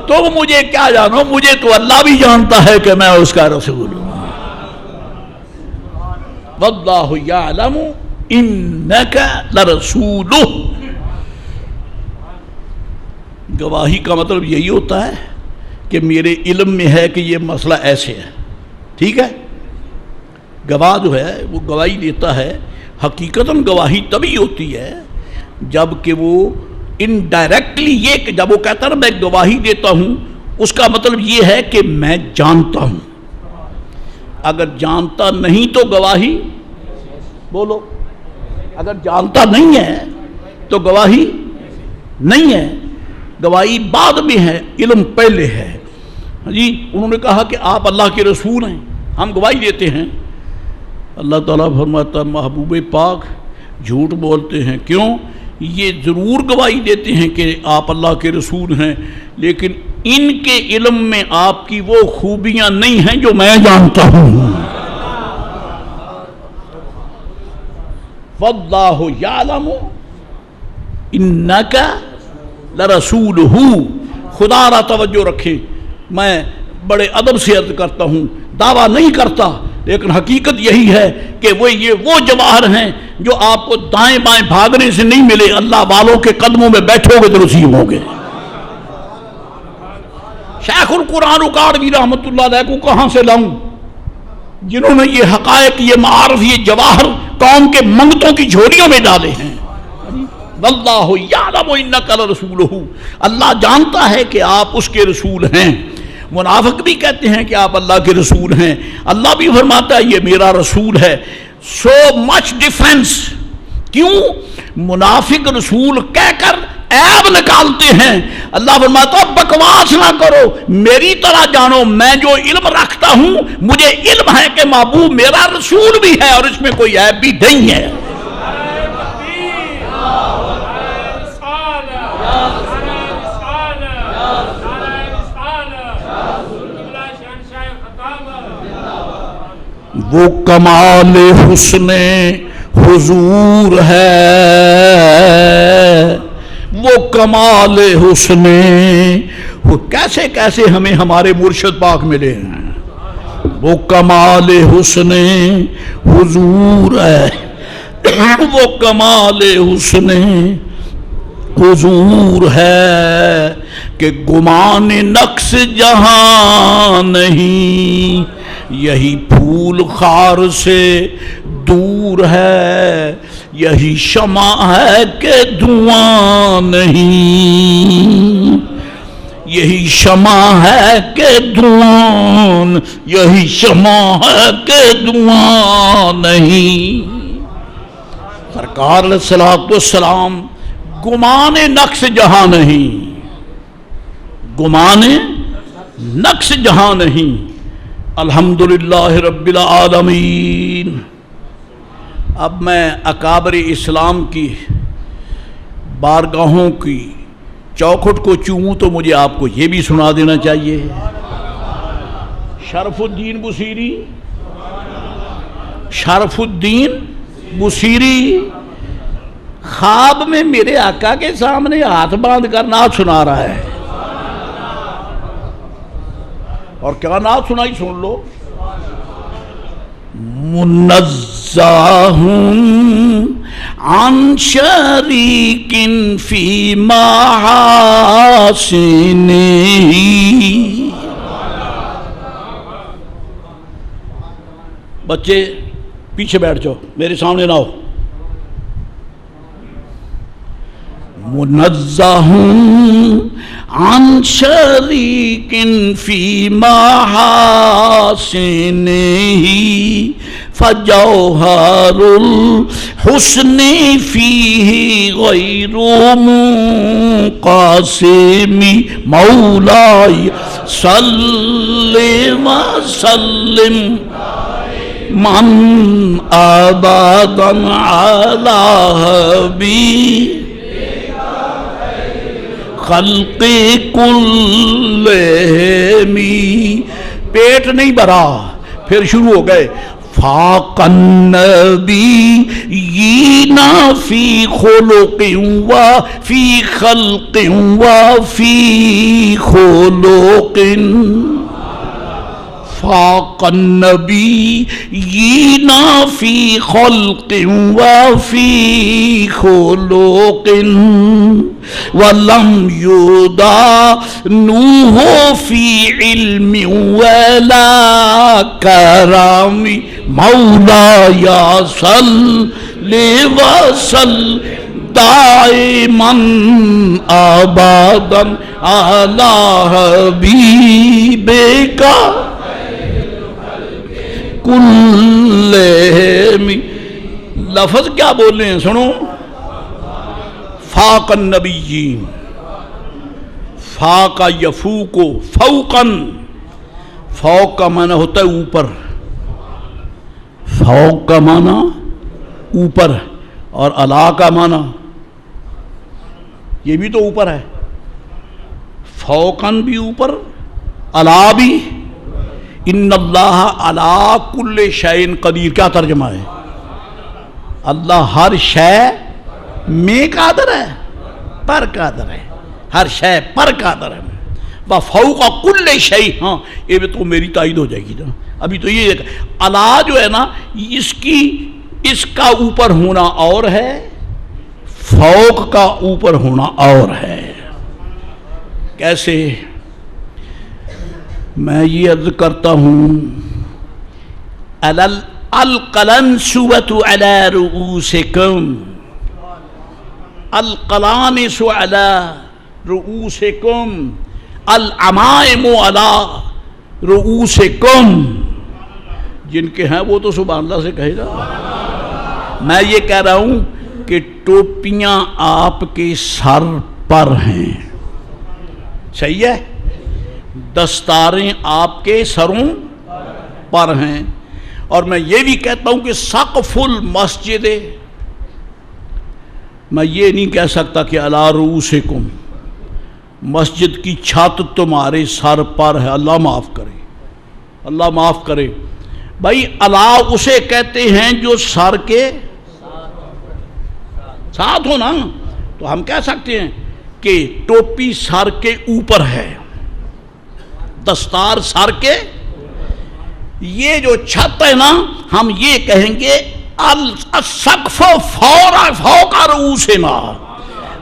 تم مجھے کیا جانو، مجھے تو اللہ بھی جانتا ہے کہ میں اس کا رسول ہوں. واللہ یعلم انک لرسولہ. گواہی کا مطلب یہی ہوتا ہے کہ میرے علم میں ہے کہ یہ مسئلہ ایسے ہے. ٹھیک ہے، گواہ جو ہے وہ گواہی دیتا ہے. حقیقتاً گواہی تبھی ہوتی ہے جب کہ وہ انڈائریکٹلی، یہ کہ جب وہ کہتا ہے نا میں گواہی دیتا ہوں، اس کا مطلب یہ ہے کہ میں جانتا ہوں. اگر جانتا نہیں تو گواہی، بولو، اگر جانتا نہیں ہے تو گواہی نہیں ہے. گواہی بعد میں ہے، علم پہلے ہے. جی انہوں نے کہا کہ آپ اللہ کے رسول ہیں، ہم گواہی دیتے ہیں. اللہ تعالیٰ فرماتا ہے محبوب پاک جھوٹ بولتے ہیں. کیوں؟ یہ ضرور گواہی دیتے ہیں کہ آپ اللہ کے رسول ہیں، لیکن ان کے علم میں آپ کی وہ خوبیاں نہیں ہیں جو میں جانتا ہوں. واللہ یعلم انک لرسولہ. خدا را توجہ رکھیں، میں بڑے ادب سے عرض کرتا ہوں، دعویٰ نہیں کرتا لیکن حقیقت یہی ہے کہ وہ جواہر ہیں جو آپ کو دائیں بائیں بھاگنے سے نہیں ملے، اللہ والوں کے قدموں میں بیٹھو گے تو نصیب ہوں گے۔ شیخ القرآن اکاڑوی رحمۃ اللہ علیہ کو کہاں سے لاؤں، جنہوں نے یہ حقائق، یہ معارف، یہ جواہر قوم کے منگتوں کی جھولیوں میں ڈالے ہیں۔ واللہ یعلم انک لرسولہ، اللہ جانتا ہے کہ آپ اس کے رسول ہیں۔ منافق بھی کہتے ہیں کہ آپ اللہ کے رسول ہیں، اللہ بھی فرماتا ہے یہ میرا رسول ہے۔ سو مچ ڈیفرنس، کیوں؟ منافق رسول کہہ کر عیب نکالتے ہیں، اللہ فرماتا ہے بکواس نہ کرو، میری طرح جانو، میں جو علم رکھتا ہوں مجھے علم ہے کہ محبوب میرا رسول بھی ہے اور اس میں کوئی عیب بھی نہیں ہے۔ وہ کمال حسن حضور ہے، وہ کمال حسن، کیسے کیسے ہمیں ہمارے مرشد پاک ملے ہیں، وہ کمال حسن حضور ہے، وہ کمال حسن حضور ہے کہ گمان نقص جہاں نہیں، یہی پھول خار سے دور ہے، یہی شمع ہے کہ دھواں نہیں، یہی شمع ہے کہ دھواں، یہی شمع ہے کہ دھواں نہیں۔ سرکار علیہ الصلوۃ والسلام گمان نقص جہاں نہیں، گمان نقص جہاں نہیں۔ الحمدللہ رب العالمین۔ اب میں اکابر اسلام کی بارگاہوں کی چوکھٹ کو چوموں تو مجھے آپ کو یہ بھی سنا دینا چاہیے۔ شرف الدین بصیری، شرف الدین بصیری خواب میں میرے آقا کے سامنے ہاتھ باندھ کر نعت سنا رہا ہے، اور کیا نعت سنائی سن لو۔ منزہ عن شریک فی محاسنہ، بچے پیچھے بیٹھ جاؤ، میرے سامنے نہ ہو۔ منزہ عن شریک فی محاسنہ، فجوہر الحسن فیہ غیر منقسم، مولائی صلی وسلم من ابدا علی حبیب خلق کلہم۔ پیٹ نہیں بھرا، پھر شروع ہو گئے۔ فاق النبیین فی خلق و فی خلق و فی خلق، فاق النبیین فی خلق و فی خلق، وَلَمْ يُدَانُوهُ فِي عِلْمٍ وَلَا كَرَمٍ، مولاي صل وسلم دائما ابدا على حبيبك كلهم۔ لفظ کیا بول رہے ہیں سنو۔ فاق النبیین، فاق یفوق فوقاً، فوق کا معنی ہوتا ہے اوپر، فوق کا معنی اوپر، اور علا کا معنی یہ بھی تو اوپر ہے، فوقاً بھی اوپر، علا بھی۔ ان اللہ علی کل شیء قدیر، کیا ترجمہ ہے؟ اللہ ہر شے میں قادر ہے، پر قادر ہے، ہر شے پر قادر ہے۔ وَفَوْقَ كُلِّ شَيْءٍ، ہاں یہ بھی تو میری تائید ہو جائے گی نا، ابھی تو یہ الا جو ہے نا اس کا اوپر ہونا اور ہے، فوق کا اوپر ہونا اور ہے۔ کیسے؟ میں یہ عرض کرتا ہوں القلنسوۃ علی رؤوسکم، القلانس علی رؤوسکم، العمائم علی رؤوسکم۔ جن کے ہیں وہ تو سبحان اللہ سے کہے گا۔ میں یہ کہہ رہا ہوں کہ ٹوپیاں آپ کے سر پر ہیں، صحیح ہے؟ دستاریں آپ کے سروں پر ہیں۔ اور میں یہ بھی کہتا ہوں کہ سقف المسجد، میں یہ نہیں کہہ سکتا کہ علی رؤوسکم، مسجد کی چھت تمہارے سر پر ہے، اللہ معاف کرے، اللہ معاف کرے۔ بھائی علی اسے کہتے ہیں جو سر کے ساتھ ہو نا، تو ہم کہہ سکتے ہیں کہ ٹوپی سر کے اوپر ہے، دستار سر کے، یہ جو چھت ہے نا ہم یہ کہیں گے السقف فوق رؤوسنا،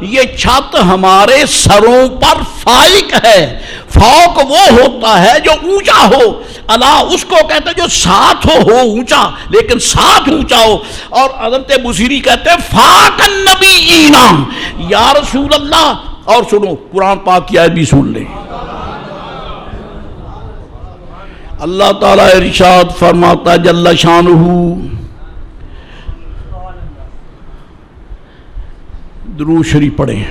یہ چھت ہمارے سروں پر فائق ہے۔ فوق وہ ہوتا ہے جو اونچا ہو، الا اس کو کہتے ہیں جو ساتھ ہو اونچا، لیکن ساتھ اونچا ہو۔ اور حضرت بصیری کہتے ہیں فاق النبیین، یا رسول اللہ۔ اور سنو قرآن پاک کی آیت بھی سن لیں، اللہ تعالیٰ ارشاد فرماتا جل شانہ، درود شریف پڑھیں،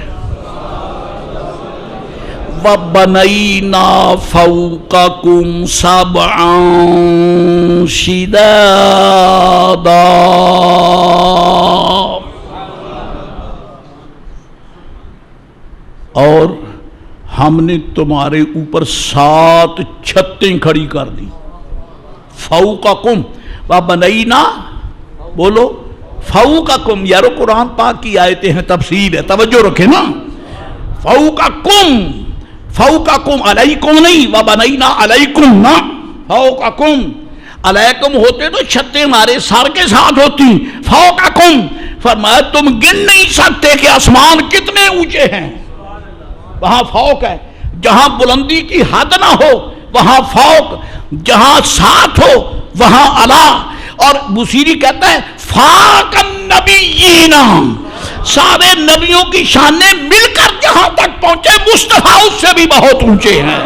وَبَنَيْنَا فَوْقَكُمْ سَبْعًا شِدَادًا، اور ہم نے تمہارے اوپر 7 چھتیں کھڑی کر دی۔ فَوْقَكُمْ وَبَنَيْنَا، بولو فَوْقَكُمْ، یارو قرآن پاک کی آیتیں ہیں، تفسیر ہے، توجہ رکھیں نا۔ فَوْقَكُمْ، فَوْقَكُمْ علیکم نہیں، وَبَنَيْنَا علیکم نا، فَوْقَكُمْ، علیکم ہوتے تو چھتیں ہمارے سر کے ساتھ ہوتی، فَوْقَكُمْ فرمایا تم گن نہیں سکتے کہ آسمان کتنے اونچے ہیں، وہاں فوق ہے۔ جہاں بلندی کی حد نہ ہو وہاں فوق، جہاں ساتھ ہو وہاں اعلیٰ۔ اور بصیری کہتا ہے فاق النبیین، سارے نبیوں کی شانیں مل کر جہاں تک پہنچے مصطفیٰ اس سے بھی بہت اونچے ہیں۔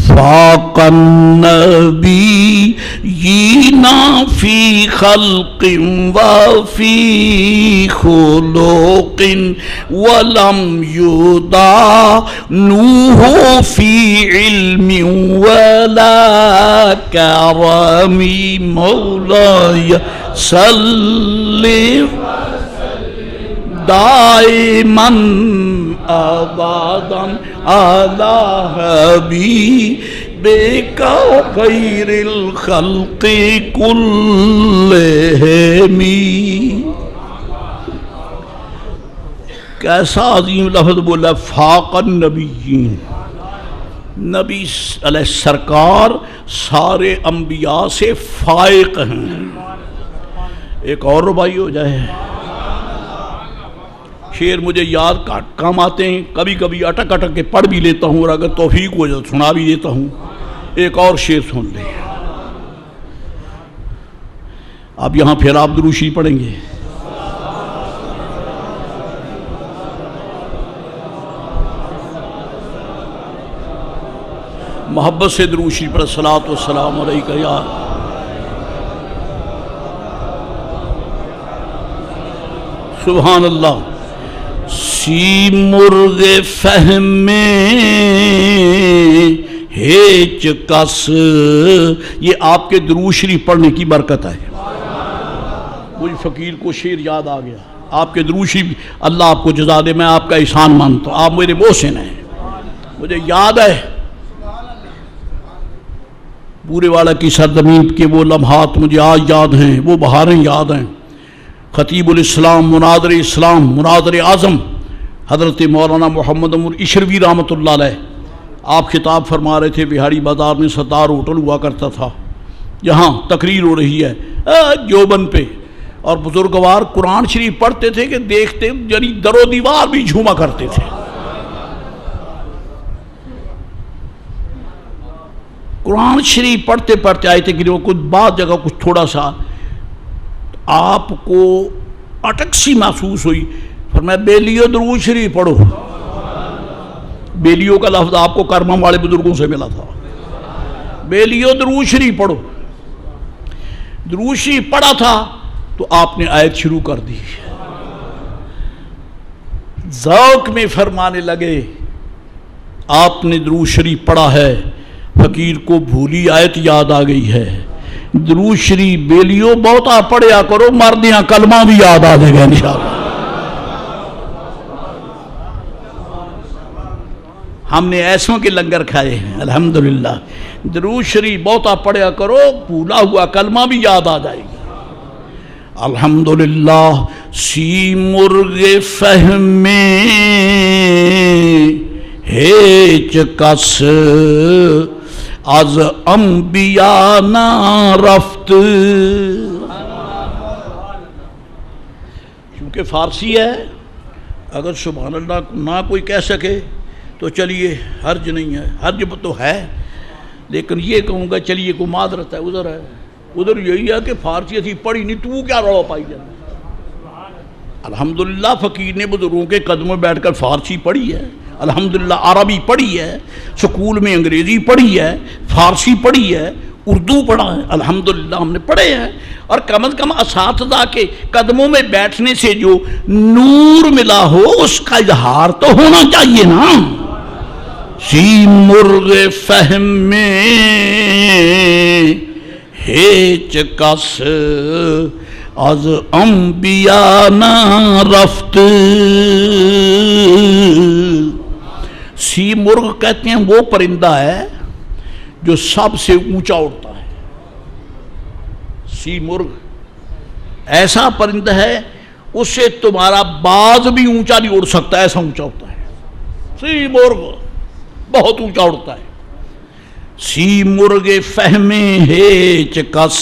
فاق النبیین فی خلق وفی خلق ولم یدانوہ فی علم ولا کرم، مولاي صلی دائما ابدا علی حبیبک خیر الخلق کلہم۔ کیسا عظیم لفظ بولا، فاق النبیین، نبی علیہ سرکار سارے انبیاء سے فائق ہیں۔ ایک اور ربائی ہو جائے، شعر مجھے یاد کم آتے ہیں، کبھی کبھی اٹک اٹک کے پڑھ بھی لیتا ہوں، اور اگر توفیق ہو جائے سنا بھی دیتا ہوں۔ ایک اور شعر سن لیں، اب یہاں پھر آپ درود شریف پڑھیں گے۔ محبت سے درود شریف پڑھ، الصلاۃ والسلام علیک یا سبحان اللہ۔ سی مرغ فہم میں ہیچ کس، یہ آپ کے درود شریف پڑھنے کی برکت ہے۔ مجھے فقیر کو شعر یاد آ گیا، آپ کے درود شریف، اللہ آپ کو جزا دے، میں آپ کا احسان مانتا ہوں، آپ میرے محسن ہیں۔ مجھے یاد ہے پورے والا کی سرزمین کے وہ لمحات مجھے آج یاد ہیں، وہ بہاریں یاد ہیں۔ خطیب الاسلام، مناظر اسلام، مناظر اعظم حضرت مولانا محمد عمر عشروی رحمۃ اللہ علیہ، آپ خطاب فرما رہے تھے۔ بہاڑی بازار میں ستار ہوٹل ہوا کرتا تھا، جہاں تقریر ہو رہی ہے دیوبند پہ، اور بزرگوار قرآن شریف پڑھتے تھے کہ دیکھتے یعنی در و دیوار بھی جھوما کرتے تھے۔ قرآن شریف پڑھتے پڑھتے آئے تھے کہ وہ کچھ بعض جگہ کچھ تھوڑا سا آپ کو اٹک سی محسوس ہوئی، فرمایا بیلیو درود شریف پڑھو۔ بیلیو کا لفظ آپ کو کرمم والے بزرگوں سے ملا تھا، بیلیو درود شریف پڑھو۔ درود شریف پڑھا تھا تو آپ نے آیت شروع کر دی، ذوق میں فرمانے لگے آپ نے درود شریف پڑھا ہے، فقیر کو بھولی آیت یاد آ گئی ہے۔ درود شریف بیلیو بہتا پڑھیا کرو، مردیاں کلمہ بھی یاد آ جائے گا انشاءاللہ۔ ہم نے ایسوں کے لنگر کھائے ہیں الحمدللہ۔ درود شریف بہتا پڑھیا کرو، بھولا ہوا کلمہ بھی یاد آ جائے گا الحمدللہ۔ سی مرغ فہم ہیچ کس از انبیاء نہ رفت، کیونکہ فارسی ہے، اگر سبحان اللہ نہ کوئی کہہ سکے تو چلیے حرج نہیں ہے، حرج تو ہے، لیکن یہ کہوں گا چلیے کوئی معذرت ہے، ادھر یہی ہے کہ فارسی اسی پڑھی نہیں، تو کیا روڑا پائی جانا۔ الحمدللہ فقیر نے بزرگوں کے قدموں میں بیٹھ کر فارسی پڑھی ہے، الحمدللہ عربی پڑھی ہے، سکول میں انگریزی پڑھی ہے، فارسی پڑھی ہے، اردو پڑھا ہے، الحمدللہ ہم نے پڑھے ہیں۔ اور کم از کم اساتذہ کے قدموں میں بیٹھنے سے جو نور ملا ہو اس کا اظہار تو ہونا چاہیے نا۔ سی مرغ فہم میں ہیچ کس از انبیاء نہ رفت۔ سی مرغ کہتے ہیں وہ پرندہ ہے جو سب سے اونچا اڑتا ہے۔ سی مرغ ایسا پرندہ ہے اس سے تمہارا باز بھی اونچا نہیں اڑ سکتا، ایسا اونچا ہوتا ہے۔ سی مرغ بہت اونچا اڑتا ہے۔ سی مرغ فہم ہیچ کس،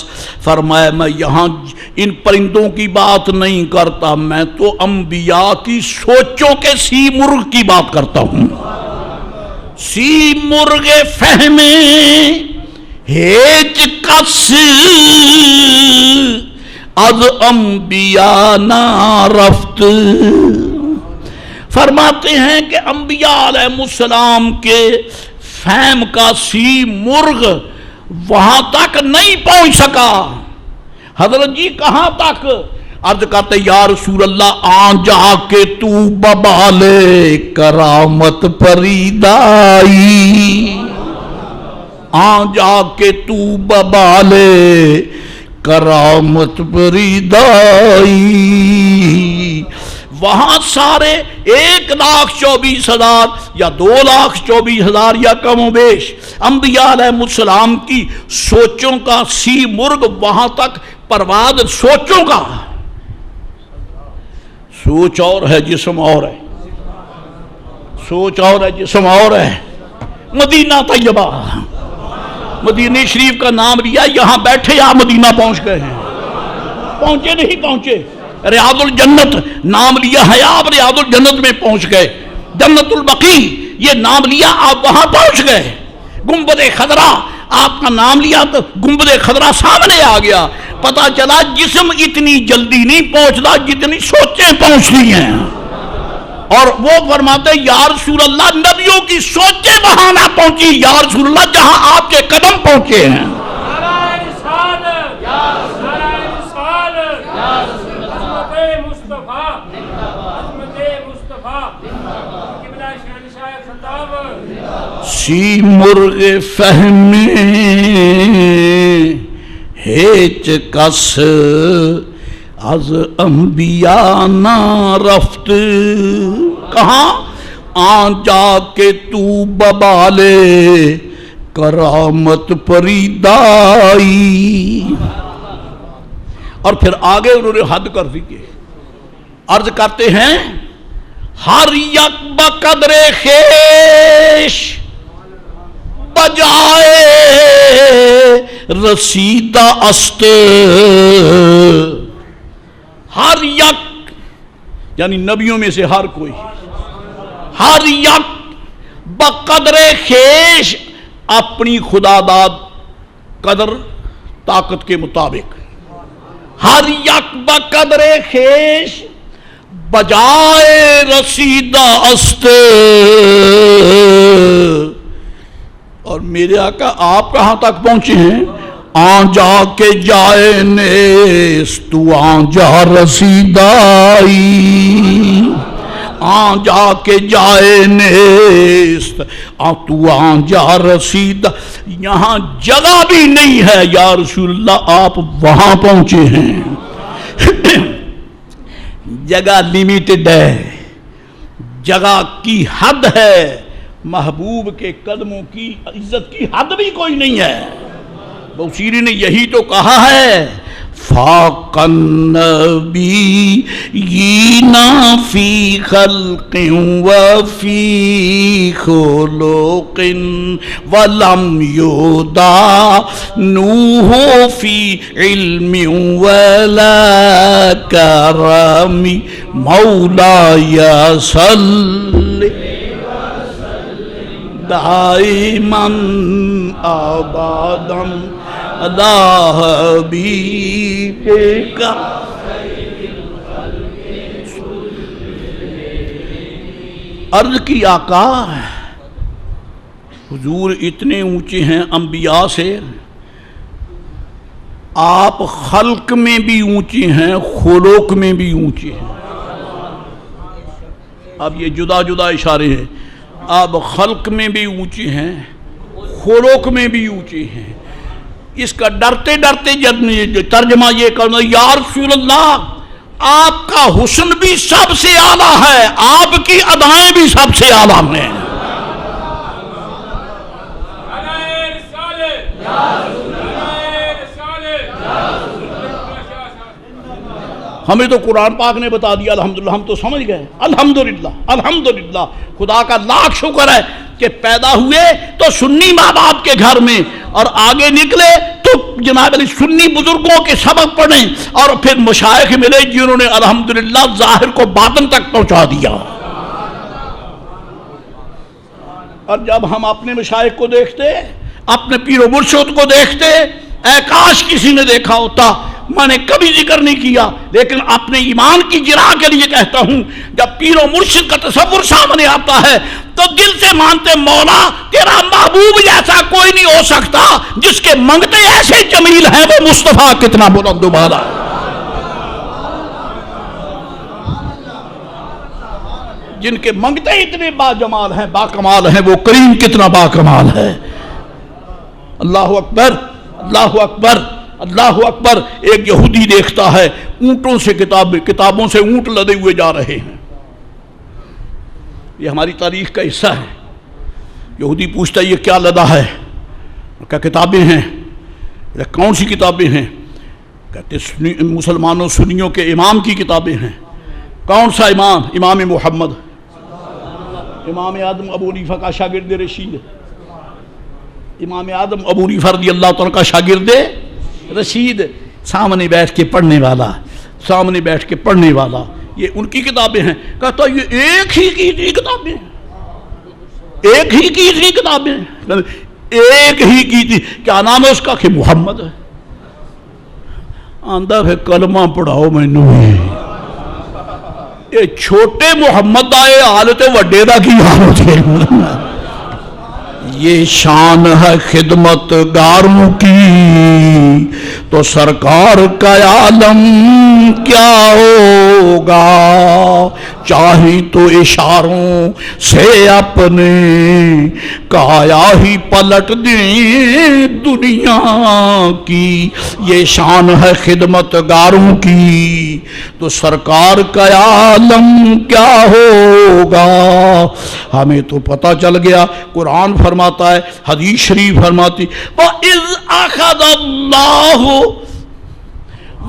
فرمایا میں یہاں ان پرندوں کی بات نہیں کرتا، میں تو انبیاء کی سوچوں کے سی مرغ کی بات کرتا ہوں۔ سی مرغ فہم ہیچ کس از انبیاء نہ رفت، فرماتے ہیں کہ انبیاء علیہ السلام کے فہم کا سی مرغ وہاں تک نہیں پہنچ سکا۔ حضرت جی کہاں تک؟ عرض کرتے یا رسول اللہ آن جا کے تو ببالے کرامت پریدائی، آن جا کے تو ببالے کرامت پریدائی۔ وہاں سارے 1,24,000 یا 2,24,000 یا کم و بیش انبیاء علیہ السلام کی سوچوں کا سی مرغ وہاں تک پرواز، سوچوں کا، سوچ اور ہے جسم اور ہے، سوچ اور ہے جسم اور ہے۔ مدینہ طیبہ، مدینہ شریف کا نام لیا، یہاں بیٹھے آپ مدینہ پہنچ گئے ہیں، پہنچے نہیں پہنچے۔ ریاض الجنت نام لیا ہے، آپ ریاض الجنت میں پہنچ گئے۔ جنت البقیع یہ نام لیا، آپ وہاں پہنچ گئے۔ گنبد خضرا آپ کا نام لیا تو گنبد خضرا سامنے آ گیا۔ پتا چلا جسم اتنی جلدی نہیں پہنچتا جتنی سوچیں پہنچتی ہیں۔ اور وہ فرماتے یا رسول اللہ نبیوں کی سوچیں وہاں نہ پہنچی یا رسول اللہ جہاں آپ کے قدم پہنچے ہیں۔ سی مرغ فہم ہیچ کس از انبیاء نہ رفت، کہاں آن جا کے تو ببالے کرامت پریدائی. اور پھر آگے انہوں نے حد کر دی کہ عرض کرتے ہیں ہر یک بقدر خیش بجائے رسیدہ است. ہر یک یعنی نبیوں میں سے ہر کوئی، ہر یک بقدر خیش اپنی خدا داد قدر طاقت کے مطابق، ہر یک بقدر خیش بجائے رسیدہ است. اور میرے آقا آپ کہاں تک پہنچے ہیں؟ آن جا کے جائے نیست تو آن جا رسیدائی. آن جا کے جائے نیست تو آن جا رسیدہ. یہاں جگہ بھی نہیں ہے یا رسول اللہ، آپ وہاں پہنچے ہیں. جگہ لیمیٹڈ ہے، جگہ کی حد ہے. محبوب کے قدموں کی عزت کی حد بھی کوئی نہیں ہے. بوسیری نے یہی تو کہا ہے فاق النبیین فی خلق وفی خلق ولم یدانوہ فی علم ولا کرم. مولاي صل دائما ابدا على حبيبك. عرض کی آقا حضور اتنے اونچے ہیں انبیاء سے، آپ خلق میں بھی اونچے ہیں، خلق میں بھی اونچے ہیں. اب یہ جدا جدا اشارے ہیں. آپ خلق میں بھی اونچے ہیں، خلق میں بھی اونچے ہیں. اس کا ڈرتے ڈرتے ترجمہ یہ کرنا یا رسول اللہ آپ کا حسن بھی سب سے اعلیٰ ہے، آپ کی ادائیں بھی سب سے اعلیٰ ہیں. ہمیں تو قرآن پاک نے بتا دیا الحمدللہ، ہم تو سمجھ گئے. الحمدللہ الحمدللہ خدا کا لاکھ شکر ہے کہ پیدا ہوئے تو سنی ماں باپ کے گھر میں، اور آگے نکلے تو جناب علی سنی بزرگوں کے سبق پڑھیں، اور پھر مشائخ ملے جنہوں نے الحمدللہ ظاہر کو باطن تک پہنچا دیا. اور جب ہم اپنے مشائخ کو دیکھتے، اپنے پیر و مرشد کو دیکھتے، اے کاش کسی نے دیکھا ہوتا. میں نے کبھی ذکر نہیں کیا لیکن اپنے ایمان کی جرا کے لیے کہتا ہوں، جب پیر و مرشد کا تصور سامنے آتا ہے تو دل سے مانتے مولا تیرا محبوب جیسا کوئی نہیں ہو سکتا، جس کے منگتے ایسے جمیل ہیں وہ مصطفیٰ کتنا بلند و بالا. جن کے منگتے اتنے با جمال ہیں، با کمال ہیں، وہ کریم کتنا با کمال ہے. اللہ اکبر اللہ اکبر اللہ اکبر. ایک یہودی دیکھتا ہے اونٹوں سے کتابوں سے اونٹ لدے ہوئے جا رہے ہیں. یہ ہماری تاریخ کا حصہ ہے. یہودی پوچھتا ہے یہ کیا لدا ہے؟ کیا کتابیں ہیں؟ کون سی کتابیں ہیں؟ کہتے مسلمانوں سنیوں کے امام کی کتابیں ہیں. کون سا امام؟ امام محمد، امام آدم ابو حنیفہ کا شاگرد رشید. امام آدم ابو حنیفہ رضی اللہ تعالیٰ کا شاگرد رشید، سامنے بیٹھ کے پڑھنے والا، سامنے بیٹھ کے پڑھنے والا. یہ ان کی کتابیں ہیں. کہتا یہ ایک ہی کی اتنی کتابیں، ایک ہی کی اتنی کتابیں، ایک ہی کی تھی. کیا نام ہے اس کا؟ کہ محمد ہے. آندہ ہے کلمہ پڑھاؤ میں نے. یہ چھوٹے محمد آئے حالت وڈے دا کی حالت ہے. یہ شان ہے خدمت گاروں کی تو سرکار کا عالم کیا ہوگا. چاہی تو اشاروں سے اپنے کایا ہی پلٹ دیں دنیا کی. یہ شان ہے خدمت گاروں کی تو سرکار کا عالم کیا ہوگا. ہمیں تو پتہ چل گیا. قرآن فرماتا ہے, حدیث شریف فرماتی وَإِذْ أَخَذَ اللَّهُ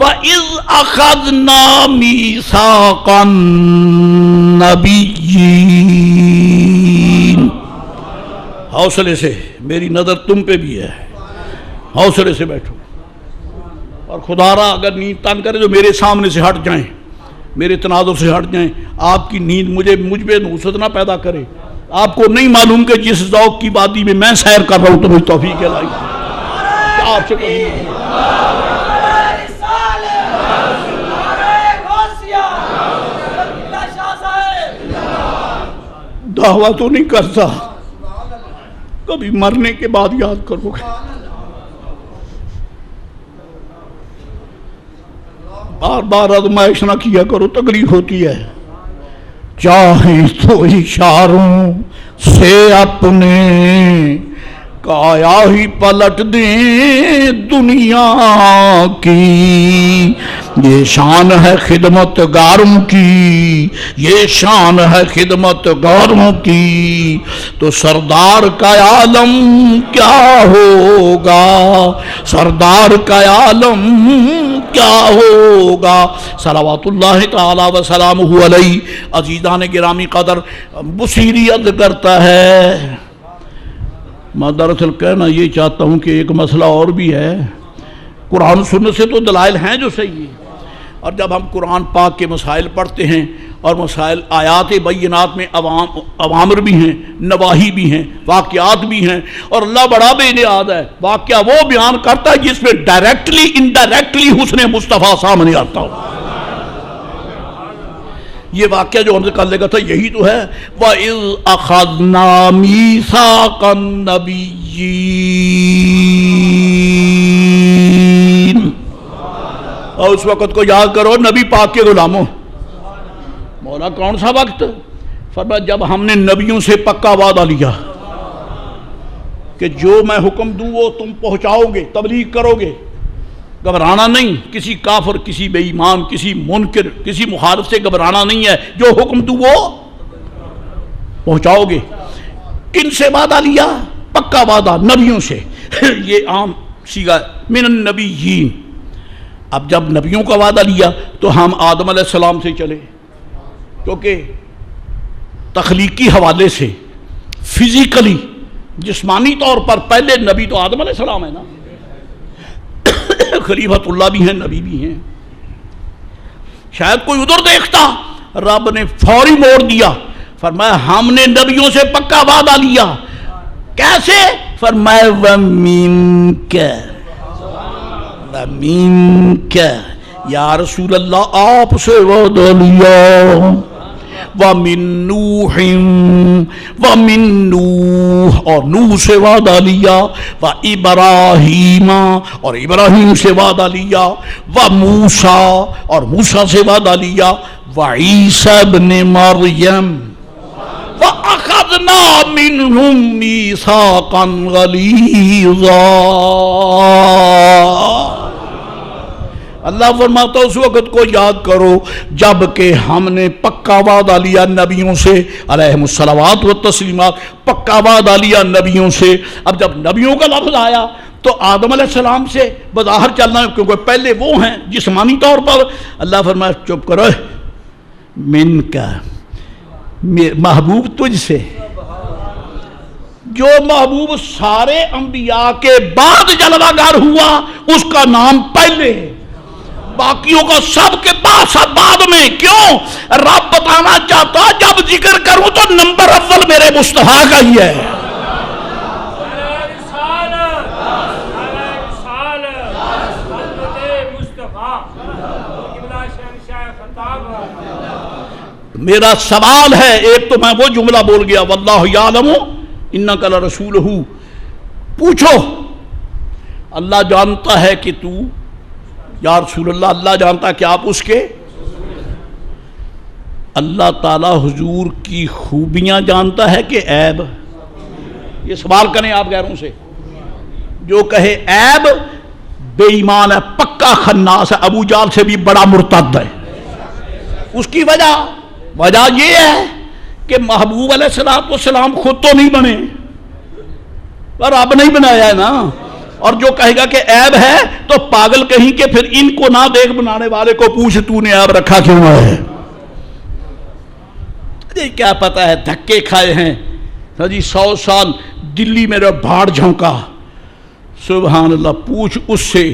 وَإِذْ أَخَذْنَا مِيثَاقَ النَّبِيِّينَ. حوصلے سے, میری نظر تم پہ بھی ہے, حوصلے سے بیٹھو. اور خدا را اگر نیند تنگ کرے تو میرے سامنے سے ہٹ جائیں, میرے تناظر سے ہٹ جائیں. آپ کی نیند مجھ پہ نحوست نہ پیدا کرے. آپ کو نہیں معلوم کہ جس ذوق کی وادی میں میں سیر کر رہا ہوں تو مجھے توفیق الہی کیا آپ سے کہوں. دعویٰ تو نہیں کرتا, کبھی مرنے کے بعد یاد کرو گے. بار بار آزمائش نہ کیا کرو, تکلیف ہوتی ہے. چاہیں تو اشاروں سے اپنے کایا ہی پلٹ دیں دنیا کی. یہ شان ہے خدمت گاروں کی, یہ شان ہے خدمت گاروں کی. تو سردار کا عالم کیا ہوگا, سردار کا عالم کیا ہوگا. صلوات اللہ تعالی وسلامہ علیہ. عزیزان گرامی قدر, بصیری عرض کرتا ہے. میں دراصل کہنا یہ چاہتا ہوں کہ ایک مسئلہ اور بھی ہے. قرآن سنت سے تو دلائل ہیں جو صحیح, اور جب ہم قرآن پاک کے مسائل پڑھتے ہیں, اور مسائل آیات بینات میں اوامر بھی ہیں, نواہی بھی ہیں, واقعات بھی ہیں, اور اللہ بڑا بے نیاز ہے. واقعہ وہ بیان کرتا ہے جس میں ڈائریکٹلی انڈائریکٹلی حسن مصطفیٰ سامنے آتا ہو. یہ واقعہ جو ہم سے کر لے گا تھا یہی تو ہے. وَإِذْ أَخَذْنَا مِيثَاقَ النَّبِيِّينَ. اور اس وقت کو یاد کرو نبی پاک کے غلاموں. مولا کون سا وقت؟ فرمایا جب ہم نے نبیوں سے پکا وعدہ لیا کہ جو میں حکم دوں وہ تم پہنچاؤ گے, تبلیغ کرو گے, گھبرانا نہیں. کسی کافر, کسی بے ایمان, کسی منکر, کسی مخالف سے گھبرانا نہیں ہے. جو حکم دوں وہ پہنچاؤ گے. کن سے وعدہ لیا؟ پکا وعدہ نبیوں سے. یہ عام صیغہ من النبیین. اب جب نبیوں کا وعدہ لیا تو ہم آدم علیہ السلام سے چلے, کیونکہ تخلیقی حوالے سے فزیکلی جسمانی طور پر پہلے نبی تو آدم علیہ السلام ہے نا. خلیفۃ اللہ بھی ہیں, نبی بھی ہیں. شاید کوئی ادھر دیکھتا, رب نے فوری موڑ دیا. فرمایا ہم نے نبیوں سے پکا وعدہ لیا. کیسے؟ فرمایا وَمِنْكَ وَمِنْكَ, یا رسول اللہ آپ سے وعدہ لیا. وَمِن نُوحٍ وَمِن نُوح, اور نوح سے وعدہ لیا. وَإِبْرَاهِيمَ, اور ابراہیم سے وعدہ لیا. وَمُوسَىٰ, اور موسیٰ سے وعدہ لیا. وَعِیسَىٰ ابْنِ مَرْیَمَ وَأَخَذْنَا مِنْهُمْ مِیثَاقًا غَلِیظًا. اللہ فرماتا اس وقت کو یاد کرو جب کہ ہم نے پکا وعدہ لیا نبیوں سے علیہم الصلوات والتسلیمات. پکا وعدہ لیا نبیوں سے. اب جب نبیوں کا لفظ آیا تو آدم علیہ السلام سے بظاہر چلنا ہے, کیونکہ پہلے وہ ہیں جسمانی طور پر. اللہ فرمایا چپ کرو, من کا محبوب تجھ سے. جو محبوب سارے انبیاء کے بعد جلوہ گر ہوا اس کا نام پہلے ہے, باقیوں کا سب کے بعد میں. کیوں؟ رب بتانا چاہتا جب ذکر کروں تو نمبر اول میرے مصطفیٰ کا ہی ہے. میرا سوال ہے, ایک تو میں وہ جملہ بول گیا واللہ یعلم انک لرسولہ. پوچھو, اللہ جانتا ہے کہ تو یا رسول اللہ, اللہ جانتا ہے کہ آپ اس کے. اللہ تعالیٰ حضور کی خوبیاں جانتا ہے کہ عیب؟ یہ سوال کریں آپ غیروں سے. جو کہے عیب بے ایمان ہے, پکا خناس ہے, ابو جہل سے بھی بڑا مرتد ہے. اس کی وجہ یہ ہے کہ محبوب علیہ السلام خود تو نہیں بنے, پر رب نہیں بنایا ہے نا. اور جو کہے گا کہ عیب ہے تو پاگل کہیں کہ پھر ان کو نہ دیکھ بنانے والے کو پوچھ تو نے عیب رکھا کیوں ہے. کیا پتا ہے دھکے کھائے ہیں جی 100 سال دلی میں بھاڑ جھونکا. سبحان اللہ. پوچھ اس سے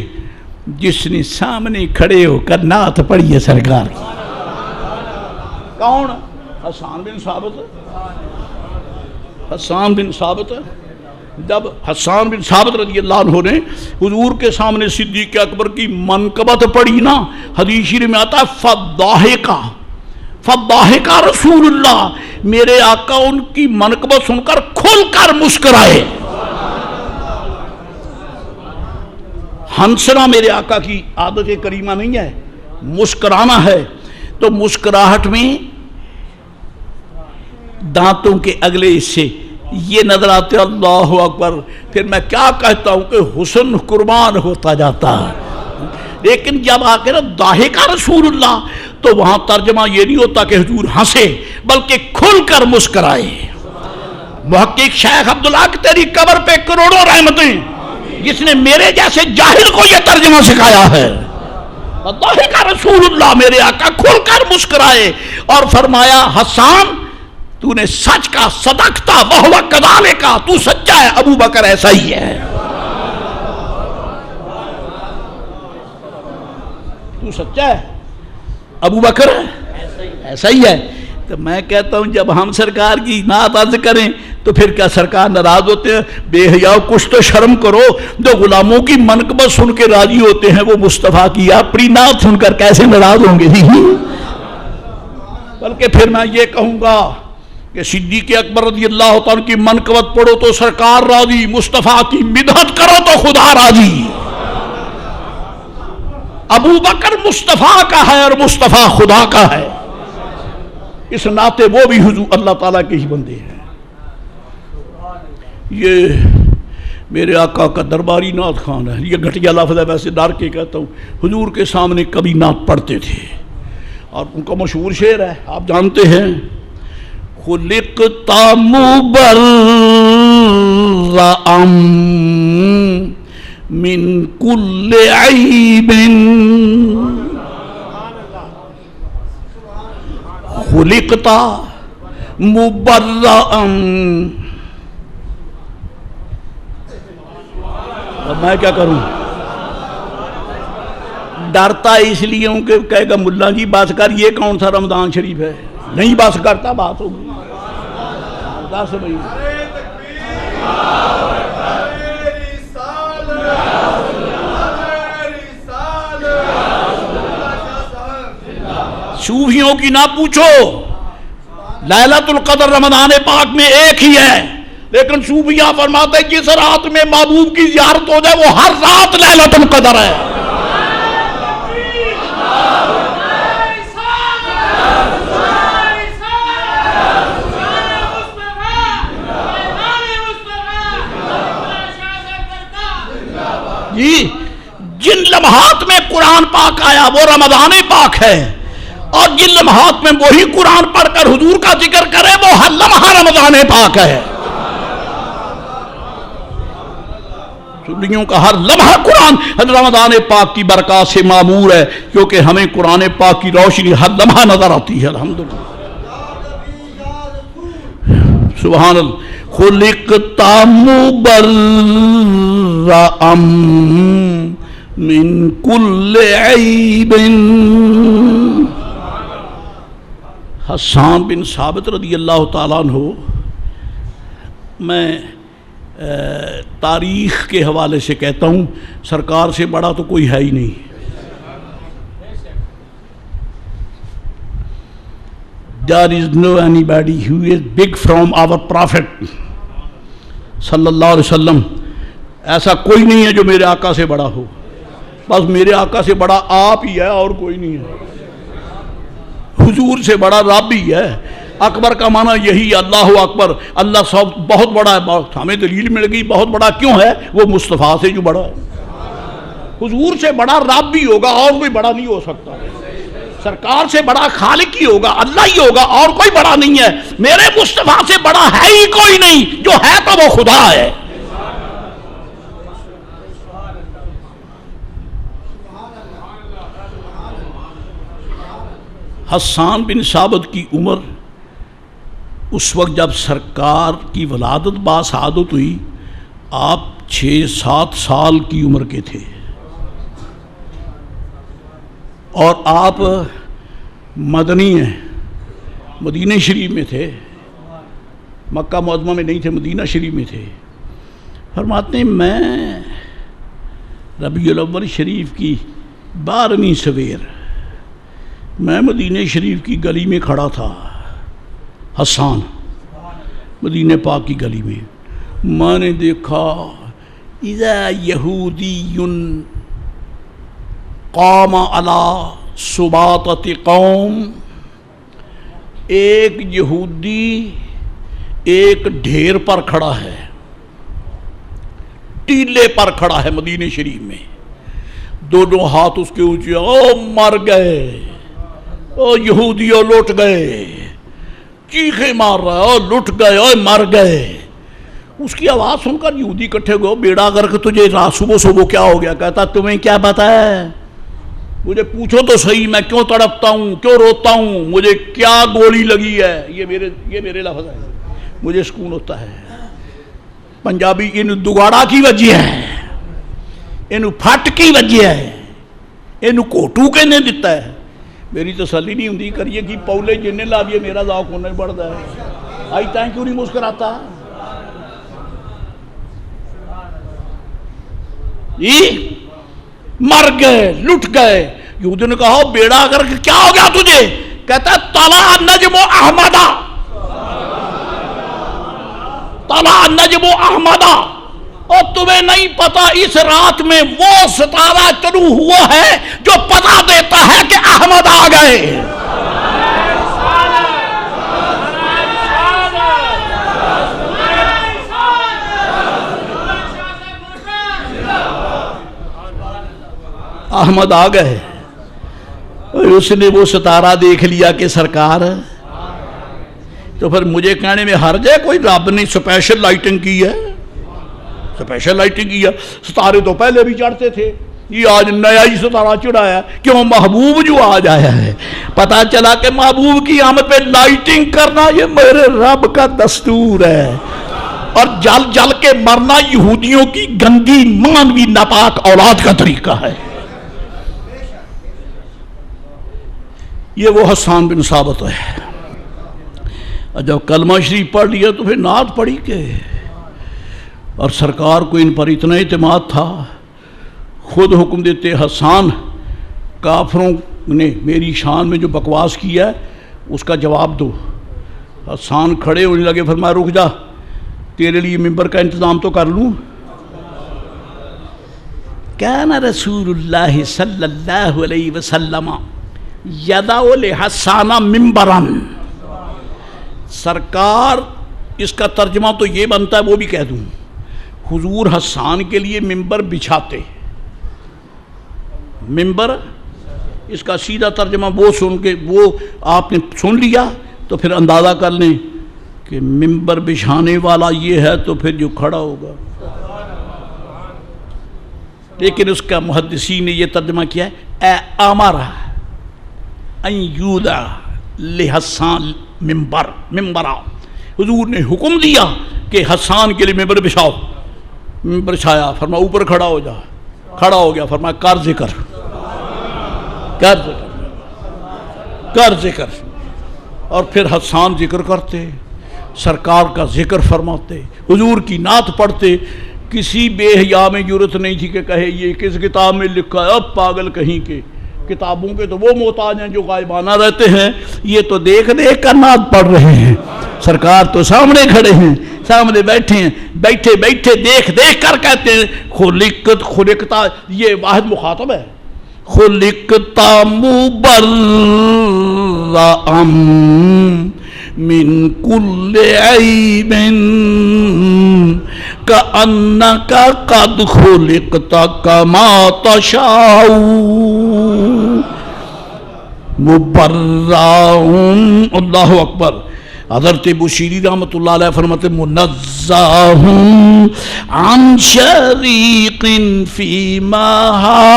جس نے سامنے کھڑے ہو کر نعت پڑھی ہے سرکار کی. کون؟ حسان بن ثابت. حسان بن ثابت. جب حسان بن ثابت رضی اللہ عنہ نے حضور کے سامنے صدیق اکبر کی منقبت پڑھی نا، حدیث شریف میں آتا ہے فضاحکا رسول اللہ، میرے آقا ان کی منقبت سن کر کھل کر مسکرائے. ہنسنا میرے آقا کی عادت کریمہ نہیں ہے، مسکرانا ہے. تو مسکراہٹ میں دانتوں کے اگلے حصے یہ نظر آتے اللہ اکبر. پھر میں کیا کہتا ہوں کہ حسن قربان ہوتا جاتا ہے. لیکن جب آ کے نا ضاحکا رسول اللہ تو وہاں ترجمہ یہ نہیں ہوتا کہ حضور ہنسے بلکہ کھل کر مسکرائے. محقق شیخ عبداللہ کی تیری قبر پہ کروڑوں رحمتیں، جس نے میرے جیسے جاہل کو یہ ترجمہ سکھایا ہے. ضاحکا رسول اللہ، میرے آقا کھل کر مسکرائے اور فرمایا حسان تو نے سچ کا، صدقتا وہو کذالک، تو سچا ہے، ابو بکر ایسا ہی ہے. تو سچا ہے، ابو بکر ایسا ہی ہے. تو میں کہتا ہوں جب ہم سرکار کی نعت عرض کریں تو پھر کیا سرکار ناراض ہوتے ہیں؟ بے حیاؤ کچھ تو شرم کرو. جو غلاموں کی منقبت سن کے راضی ہوتے ہیں وہ مصطفیٰ کی اپنی نعت سن کر کیسے ناراض ہوں گے؟ بلکہ پھر میں یہ کہوں گا کہ صدیق اکبر رضی اللہ تعالیٰ کی منقبت پڑھو تو سرکار راضی، مصطفیٰ کی مدحت کرو تو خدا راضی. ابو بکر مصطفیٰ کا ہے اور مصطفیٰ خدا کا ہے. اس ناطے وہ بھی حضور اللہ تعالیٰ کے ہی بندے ہیں. یہ میرے آقا کا درباری نعت خوان ہے. یہ گھٹیا لفظ ہے، ویسے ڈر کے کہتا ہوں. حضور کے سامنے کبھی نعت پڑھتے تھے اور ان کا مشہور شعر ہے، آپ جانتے ہیں، خلقت مبرأ من کل عیب، خلقت مبرأ. اب میں کیا کروں؟ ڈرتا اس لیے ہوں کہ کہے گا ملا جی بس کر، یہ کون سا رمضان شریف ہے؟ نہیں بس کرتا، بات ہوگی. دس بھائی صوفیوں کی نہ پوچھو. لیلۃ القدر رمضان پاک میں ایک ہی ہے، لیکن صوفیہ فرماتے ہیں جس رات میں محبوب کی زیارت ہو جائے وہ ہر رات لیلۃ القدر ہے. جی جن لمحات میں قرآن پاک آیا وہ رمضان پاک ہے، اور جن لمحات میں وہی قرآن پڑھ کر حضور کا ذکر کرے وہ ہر لمحہ رمضان پاک ہے. سنیوں کا ہر لمحہ قرآن رمضان پاک کی برکات سے معمور ہے، کیونکہ ہمیں قرآن پاک کی روشنی ہر لمحہ نظر آتی ہے. الحمدللہ سبحان اللہ. خلقت مبرأ من کل عیب. حسان بن ثابت رضی اللہ تعالیٰ عنہ، میں تاریخ کے حوالے سے کہتا ہوں سرکار سے بڑا تو کوئی ہے ہی نہیں. There is no anybody who is big from our Prophet صلی اللہ علیہ وسلم. ایسا کوئی نہیں ہے جو میرے آقا سے بڑا ہو. بس میرے آقا سے بڑا آپ ہی ہے اور کوئی نہیں ہے. حضور سے بڑا رب ہی ہے. اکبر کا معنی یہی، اللہ اکبر، اللہ سب بہت بڑا ہے. ہمیں دلیل مل گئی بہت بڑا کیوں ہے، وہ مصطفیٰ سے جو بڑا ہے. حضور سے بڑا رب بھی ہوگا اور کوئی بڑا نہیں ہو سکتا. سرکار سے بڑا خالق ہی ہوگا، اللہ ہی ہوگا اور کوئی بڑا نہیں ہے. میرے مصطفیٰ سے بڑا ہے ہی کوئی نہیں، جو ہے تو وہ خدا ہے. حسان بن ثابت کی عمر اس وقت جب سرکار کی ولادت باسعادت ہوئی آپ 6-7 سال کی عمر کے تھے، اور آپ مدنی ہیں، مدینہ شریف میں تھے، مکہ معظمہ میں نہیں تھے، مدینہ شریف میں تھے۔ فرماتے ہیں میں ربیع الاول شریف کی 12ویں سویر میں مدینہ شریف کی گلی میں کھڑا تھا، حسان مدینہ پاک کی گلی میں نے دیکھا اذا یہودی قام علی سباطۃ قوم، ایک یہودی ایک ڈھیر پر کھڑا ہے، ٹیلے پر کھڑا ہے مدینہ شریف میں، دونوں ہاتھ اس کے اونچے، او مر گئے، او یہودیوں لٹ گئے، چیخیں مار رہا ہے، او لٹ گئے، او مر گئے۔ اس کی آواز سن کر یہودی کٹھے گئے، بیڑا کر تجھے صبح صبح کیا ہو گیا؟ کہتا تمہیں کیا پتا ہے؟ مجھے پوچھو تو صحیح، میں کیوں تڑپتا ہوں، کیوں روتا ہوں، مجھے کیا گولی لگی ہے؟ یہ میرے لفظ ہے، مجھے سکون ہوتا ہے۔ پنجابی ان دگاڑا کی وجہ ہے، ان پھٹ کی وجہ ہے، ان کوٹو کے نے دیتا ہے۔ میری تسلی نہیں ہوندی کریے کہ پولے جننے لاویے میرا ذوق ہونے بڑھتا ہے۔ آئی تائیں کیوں نہیں مسکراتا؟ مر گئے، لٹ گئے۔ یہودی نے کہا بیڑا اگر کیا ہو گیا تجھے؟ کہتا ہے طلع النجم احمد، طلع النجم احمد، اور تمہیں نہیں پتا اس رات میں وہ ستارہ طلوع ہوا ہے جو پتا دیتا ہے کہ احمد آ گئے۔ احمد آ گئے۔ اس نے وہ ستارہ دیکھ لیا کہ سرکار، تو پھر مجھے کہنے میں حرج ہے؟ کوئی رب نے سپیشل لائٹنگ کی ہے، سپیشل لائٹنگ کی ہے؟ ستارے تو پہلے بھی چڑھتے تھے، یہ آج نیا ہی ستارہ چڑھایا، کیوں؟ محبوب جو آج آیا ہے۔ پتا چلا کہ محبوب کی آمد پہ لائٹنگ کرنا یہ میرے رب کا دستور ہے، اور جل جل کے مرنا یہودیوں کی گندی مانوی ناپاک اولاد کا طریقہ ہے۔ یہ وہ حسان بن ثابت ہے۔ جب کلمہ شریف پڑھ لیا تو پھر نعت پڑھی کہ، اور سرکار کو ان پر اتنا اعتماد تھا، خود حکم دیتے حسان کافروں نے میری شان میں جو بکواس کیا ہے اس کا جواب دو۔ حسان کھڑے ہونے لگے، فرمایا رک جا، تیرے لیے ممبر کا انتظام تو کر لوں۔ کان رسول اللہ صلی اللہ علیہ وسلم یدعو لحسان ممبرا، سرکار، اس کا ترجمہ تو یہ بنتا ہے، وہ بھی کہہ دوں، حضور حسان کے لیے ممبر بچھاتے۔ ممبر، اس کا سیدھا ترجمہ وہ سن کے، وہ آپ نے سن لیا تو پھر اندازہ کر لیں کہ ممبر بچھانے والا یہ ہے تو پھر جو کھڑا ہوگا۔ لیکن اس کا محدثین نے یہ ترجمہ کیا ہے، اے امرہ ان یودع لحسان ممبرا، حضور نے حکم دیا کہ حسان کے لیے ممبر بچھاؤ۔ ممبر بچھایا، فرمایا اوپر کھڑا ہو جا، کھڑا ہو گیا، فرمایا کر ذکر، کر ذکر، کر ذکر، اور پھر حسان ذکر کرتے، سرکار کا ذکر فرماتے، حضور کی نعت پڑھتے۔ کسی بے حیا میں جرت نہیں تھی کہ کہے یہ کس کتاب میں لکھا ہے، اب پاگل کہیں کے، کتابوں کے تو وہ محتاج ہیں جو غائبانہ رہتے ہیں، یہ تو دیکھ دیکھ کر نعت پڑھ رہے ہیں، سرکار تو سامنے کھڑے ہیں، سامنے بیٹھے ہیں، بیٹھے بیٹھے دیکھ دیکھ کر کہتے ہیں خلقتا، یہ واحد مخاطب ہے، خلقتا مبرأ من کل عیب کأنک قد خلقت کما تشاء مبرأ، اللہ اکبر، حضرت بشیری رحمۃ اللہ علیہ فرماتے منزہ عن شریق فی محاسنہ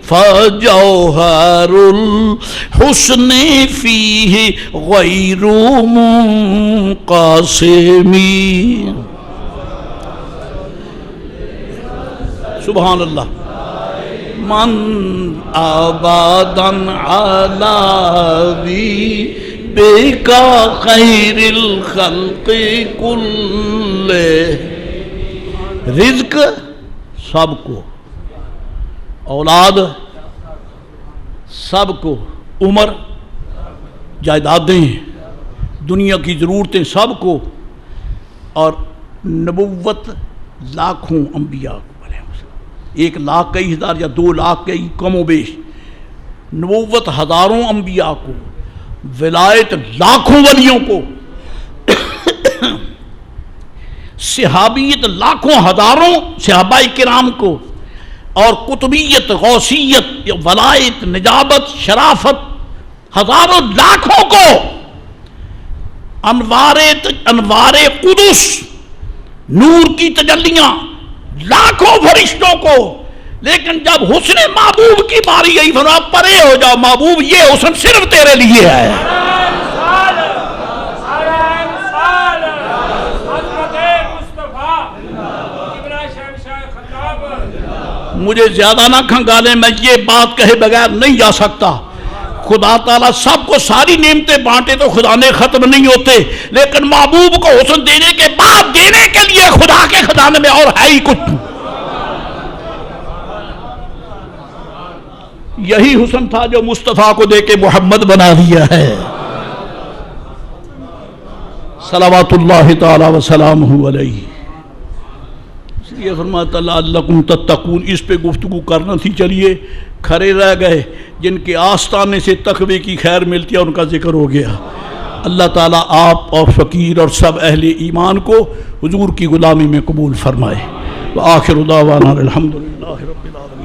فجوہر الحسن فیہ غیر منقسم. سبحان اللہ. من آبادن علاوی بکا خیر الخلق کل. رزق سب کو، اولاد سب کو، عمر، جائیدادیں، دنیا کی ضرورتیں سب کو، اور نبوت لاکھوں انبیاء کو، 1,20,000 یا 2,00,000 کئی کم و بیش، نبوت ہزاروں انبیاء کو، ولایت لاکھوں ولیوں کو، صحابیت لاکھوں ہزاروں صحابہ کرام کو، اور قطبیت، غوثیت، ولایت، نجابت، شرافت ہزاروں لاکھوں کو، انوار قدس، نور کی تجلیاں لاکھوں فرشتوں کو. لیکن جب حسن محبوب کی باری آئی فرمایا پرے ہو جاؤ محبوب، یہ حسن صرف تیرے لیے ہے. مجھے زیادہ نہ کھنگالیں، میں یہ بات کہے بغیر نہیں جا سکتا. خدا تعالیٰ سب کو ساری نعمتیں بانٹے تو خدا نے ختم نہیں ہوتے، لیکن محبوب کو حسن دینے کے بعد دینے کے لیے خدا کے خزانے میں اور ہے ہی کچھ. یہی حسن تھا جو مصطفیٰ کو دے کے محمد بنا دیا ہے. صلوات اللہ تعالی وسلامہ علیہ. اس لیے فرماتا لعلکم تتقون. اس پہ گفتگو کرنا تھی، چلیے کھڑے رہ گئے. جن کے آستانے سے تقوی کی خیر ملتی ہے ان کا ذکر ہو گیا. اللہ تعالیٰ آپ اور فقیر اور سب اہل ایمان کو حضور کی غلامی میں قبول فرمائے. وآخر دعوانا الحمدللہ رب العالمین.